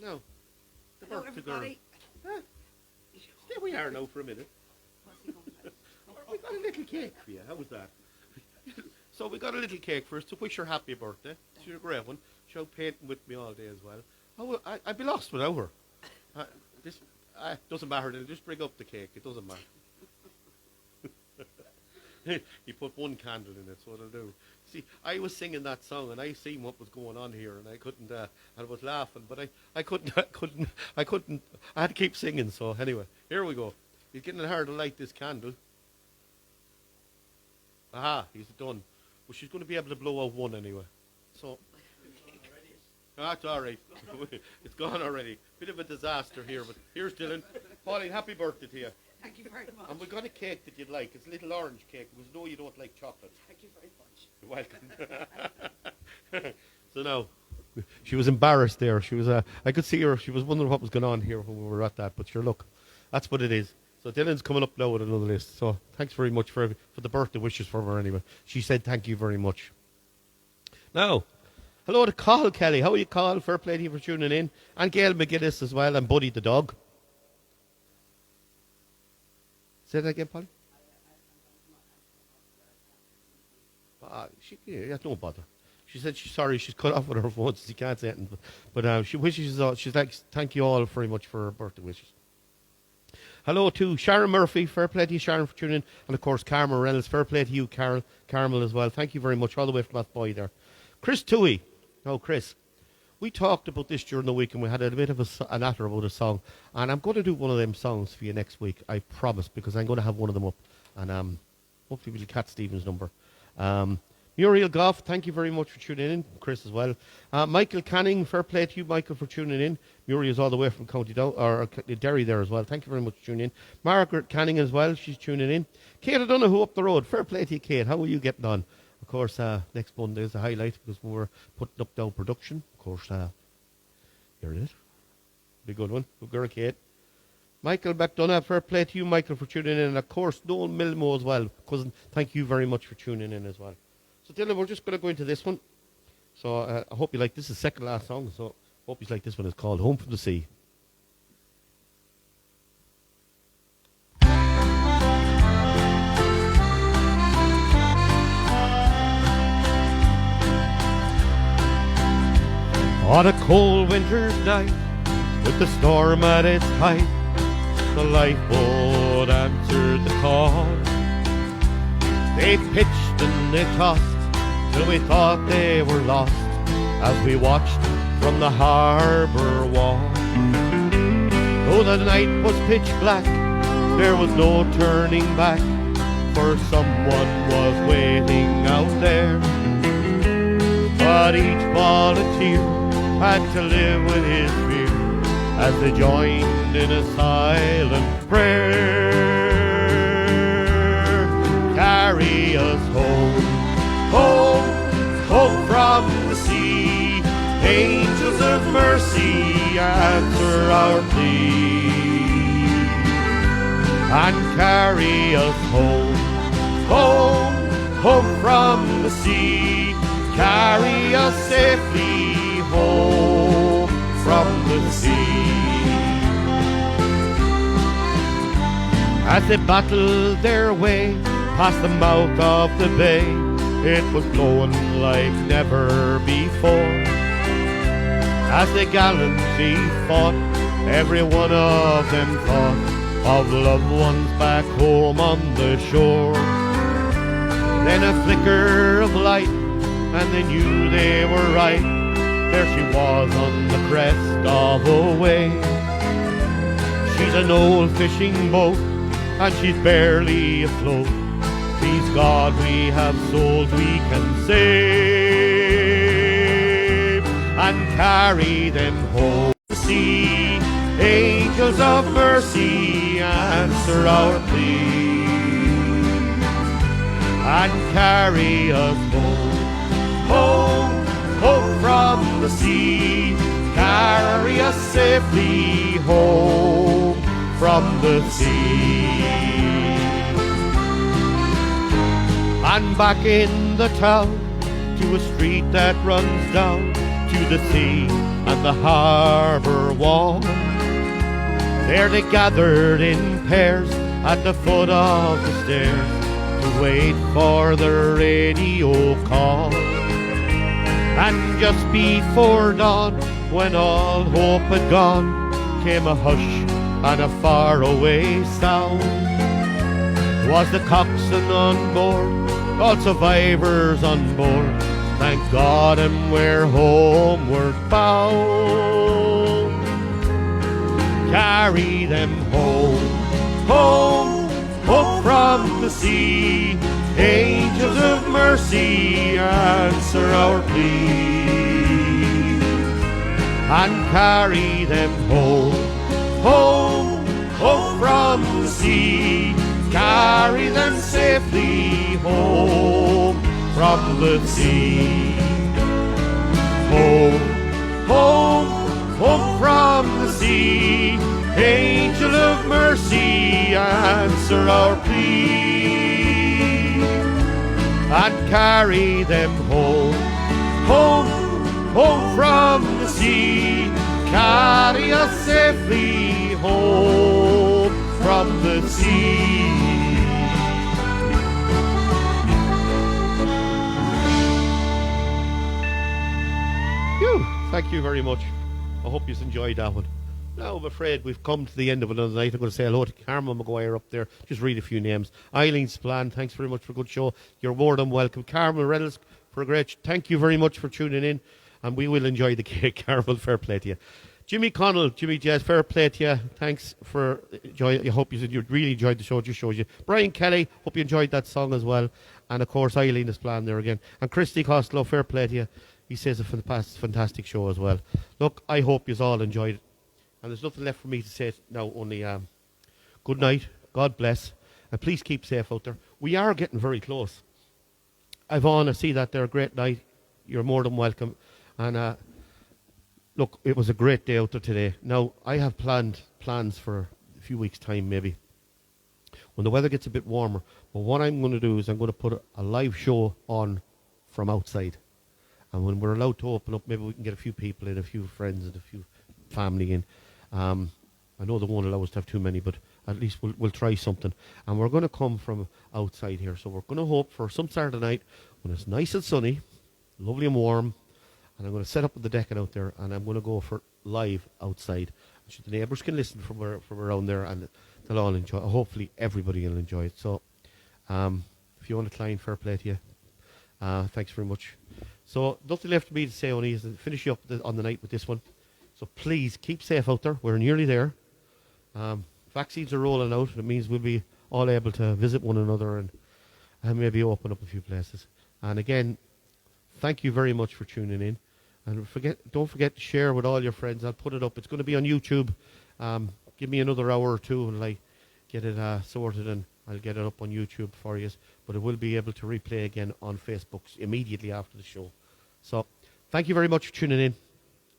No, the Hello, birthday girl. everybody. Huh? There we are now for a minute. We got a little cake for you. How was that? So we got a little cake for us to wish her happy birthday. She's a great one. She's out painting with me all day as well. I'd be lost without her. This doesn't matter. They'll just bring up the cake. It doesn't matter. He put one candle in it, so it'll do. See, I was singing that song, and I seen what was going on here, and I couldn't. I was laughing, but I couldn't. I had to keep singing. So anyway, here we go. He's getting it hard to light this candle. Aha, he's done. Well, she's going to be able to blow out one anyway. So, that's all right. It's gone already. Bit of a disaster here, but here's Dylan. Pauline, happy birthday to you. Thank you very much. And we've got a cake that you'd like. It's a little orange cake because no, you don't like chocolate. Thank you very much. You're welcome. So now, she was embarrassed there. She was. I could see her. She was wondering what was going on here when we were at that. But sure, look, that's what it is. So Dylan's coming up now with another list. So thanks very much for the birthday wishes from her anyway. She said thank you very much. Now, hello to Carl Kelly. How are you, Carl? Fair play to you for tuning in. And Gail McGuinness as well, and Buddy the dog. Say that again, Polly. Yeah, no bother. She said she's sorry. She's cut off with her phone, so she can't say anything. But she wishes all. She's like, thank you all very much for her birthday wishes. Hello to Sharon Murphy. Fair play to you, Sharon, for tuning in. And of course, Carmel Reynolds. Fair play to you, Carmel as well. Thank you very much, all the way from that boy there. Chris Toohey. Oh, Chris. We talked about this during the week, and we had a bit of a natter about a song. And I'm going to do one of them songs for you next week, I promise, because I'm going to have one of them up. And hopefully we'll catch Stephen's number. Muriel Goff, thank you very much for tuning in. Chris as well. Michael Canning, fair play to you, Michael, for tuning in. Muriel's all the way from County Derry there as well. Thank you very much for tuning in. Margaret Canning as well, she's tuning in. Kate O'Donoghue up the road, fair play to you, Kate. How are you getting on? Of course, next Monday is the highlight because we're putting up now production. Of course, here it is. Big good one. Good girl, Kate. Michael McDonough, fair play to you, Michael, for tuning in. And of course, Noel Milmo as well. Cousin, thank you very much for tuning in as well. So Dylan, we're just going to go into this one. So I hope you like this. Is the second last song, so hope you like this one. It's called Home from the Sea. On a cold winter's night, with the storm at its height, the lifeboat answered the call. They pitched and they tossed till we thought they were lost as we watched from the harbour wall. Though the night was pitch black, there was no turning back, for someone was waiting out there. But each volunteer had to live with his fear as they joined in a silent prayer. Carry us home, home, home from the sea. Angels of mercy, answer our plea. And carry us home, home, home from the sea. Carry us safely home from the sea. As they battled their way past the mouth of the bay, it was blowing like never before. As they gallantly fought, every one of them thought of loved ones back home on the shore. Then a flicker of light, and they knew they were right. There she was on the crest of a wave. She's an old fishing boat, and she's barely afloat. Please God, we have souls we can save and carry them home to the sea. Angels of mercy, answer our plea and carry us home, home, home from the sea. Carry us safely home from the sea. And back in the town, to a street that runs down to the sea and the harbour wall. There they gathered in pairs at the foot of the stairs to wait for the radio call. And just before dawn, when all hope had gone, came a hush and a faraway sound. Was the coxswain on board, all survivors on board, thank God, and we're homeward bound. Carry them home, home, home from the sea. Angels of mercy, answer our plea, and carry them home, home, home from the sea. Carry them safely home from the sea. Home, home, home from the sea. Angel of mercy, answer our plea, and carry them home, home, home from the sea. Carry us safely home from the sea. Thank you very much. I hope you've enjoyed that one. Now, I'm afraid we've come to the end of another night. I'm going to say hello to Carmel Maguire up there. Just read a few names. Eileen Splan, thanks very much for a good show. You're more than welcome. Carmel Reynolds, for a great... Thank you very much for tuning in. And we will enjoy the cake, Carmel. Fair play to you. Jimmy Connell, Jimmy Jazz, fair play to you. Thanks for enjoying. I hope you really enjoyed the show. It just shows you. Brian Kelly, hope you enjoyed that song as well. And, of course, Eileen Splan there again. And Christy Costello, fair play to you. He says a fantastic show as well. Look, I hope you all enjoyed it. And there's nothing left for me to say now, only good night, God bless, and please keep safe out there. We are getting very close. Yvonne, I see that there, great night. You're more than welcome. And look, it was a great day out there today. Now, I have plans for a few weeks' time maybe, when the weather gets a bit warmer. But what I'm going to do is I'm going to put a live show on from outside. And when we're allowed to open up, maybe we can get a few people in, a few friends and a few family in. I know they won't allow us to have too many, but at least we'll try something. And we're going to come from outside here. So we're going to hope for some Saturday night when it's nice and sunny, lovely and warm. And I'm going to set up the decking out there, and I'm going to go for live outside. So the neighbours can listen from around there, and they'll all enjoy it. Hopefully everybody will enjoy it. So if you want to climb, fair play to you. Thanks very much. So nothing left for me to say, only is to finish you up on the night with this one. So please keep safe out there. We're nearly there. Vaccines are rolling out. It means we'll be all able to visit one another and maybe open up a few places. And again, thank you very much for tuning in. And don't forget to share with all your friends. I'll put it up. It's going to be on YouTube. Give me another hour or two and I get it sorted, and I'll get it up on YouTube for you. But it will be able to replay again on Facebook immediately after the show. So thank you very much for tuning in.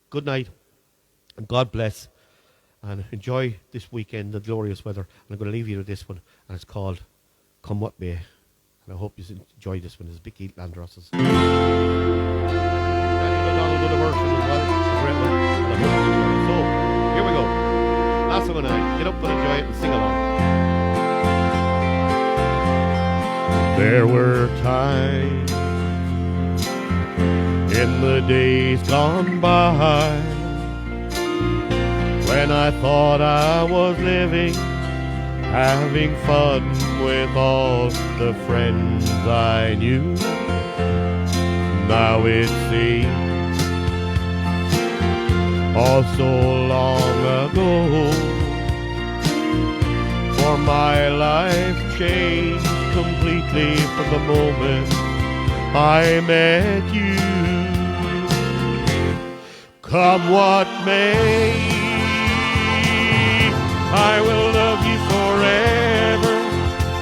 Good night. And God bless, and enjoy this weekend, the glorious weather. And I'm going to leave you with this one, and it's called Come What May. And I hope you enjoy this one. It's Vicky Landrosses. Daniel O'Donnell did a version as well. A great one. And I hope you enjoy it. So, here we go. Last one of the night. Get up and enjoy it and sing along. There were times in the days gone by when I thought I was living, having fun with all the friends I knew. Now it seems all so long ago, for my life changed completely from the moment I met you. Come what may, I will love you forever,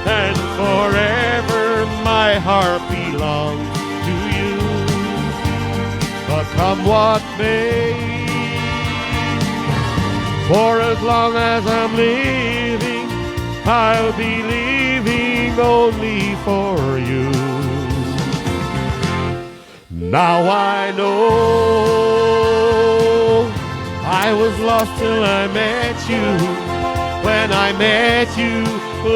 and forever my heart belongs to you. But come what may, for as long as I'm living, I'll be living only for you. Now I know I was lost till I met you. When I met you,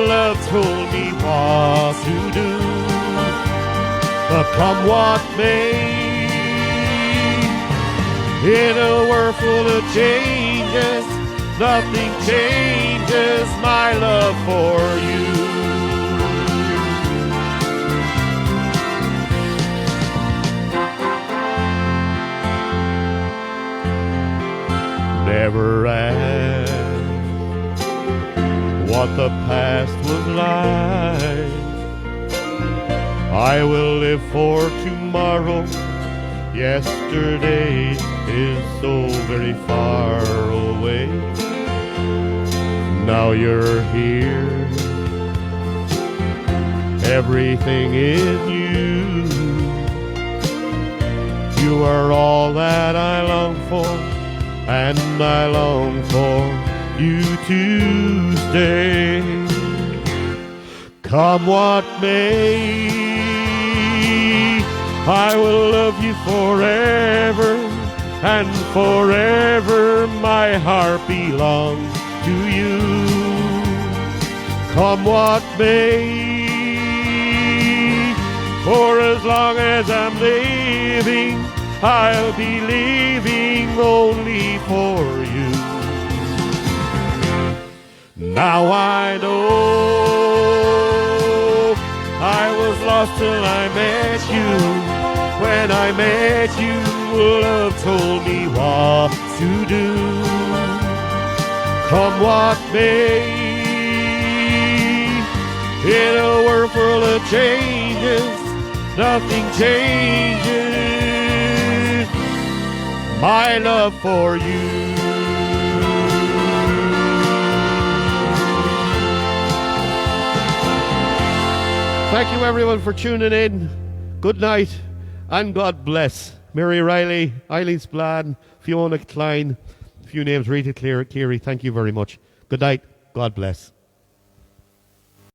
love told me what to do. But come what may, in a world full of changes, nothing changes my love for you. Never asked what the past was like. I will live for tomorrow. Yesterday is so very far away. Now you're here. Everything is new. You are all that I long for, and I long for you to stay. Come what may, I will love you forever, and forever my heart belongs to you. Come what may, for as long as I'm living, I'll be living only for you. Now I know I was lost till I met you. When I met you, love told me what to do. Come what may, in a world full of changes, nothing changes my love for you. Thank you everyone for tuning in. Good night and God bless. Mary Riley, Eileen Spladden, Fiona Klein, a few names, Rita Cleary, thank you very much. Good night, God bless.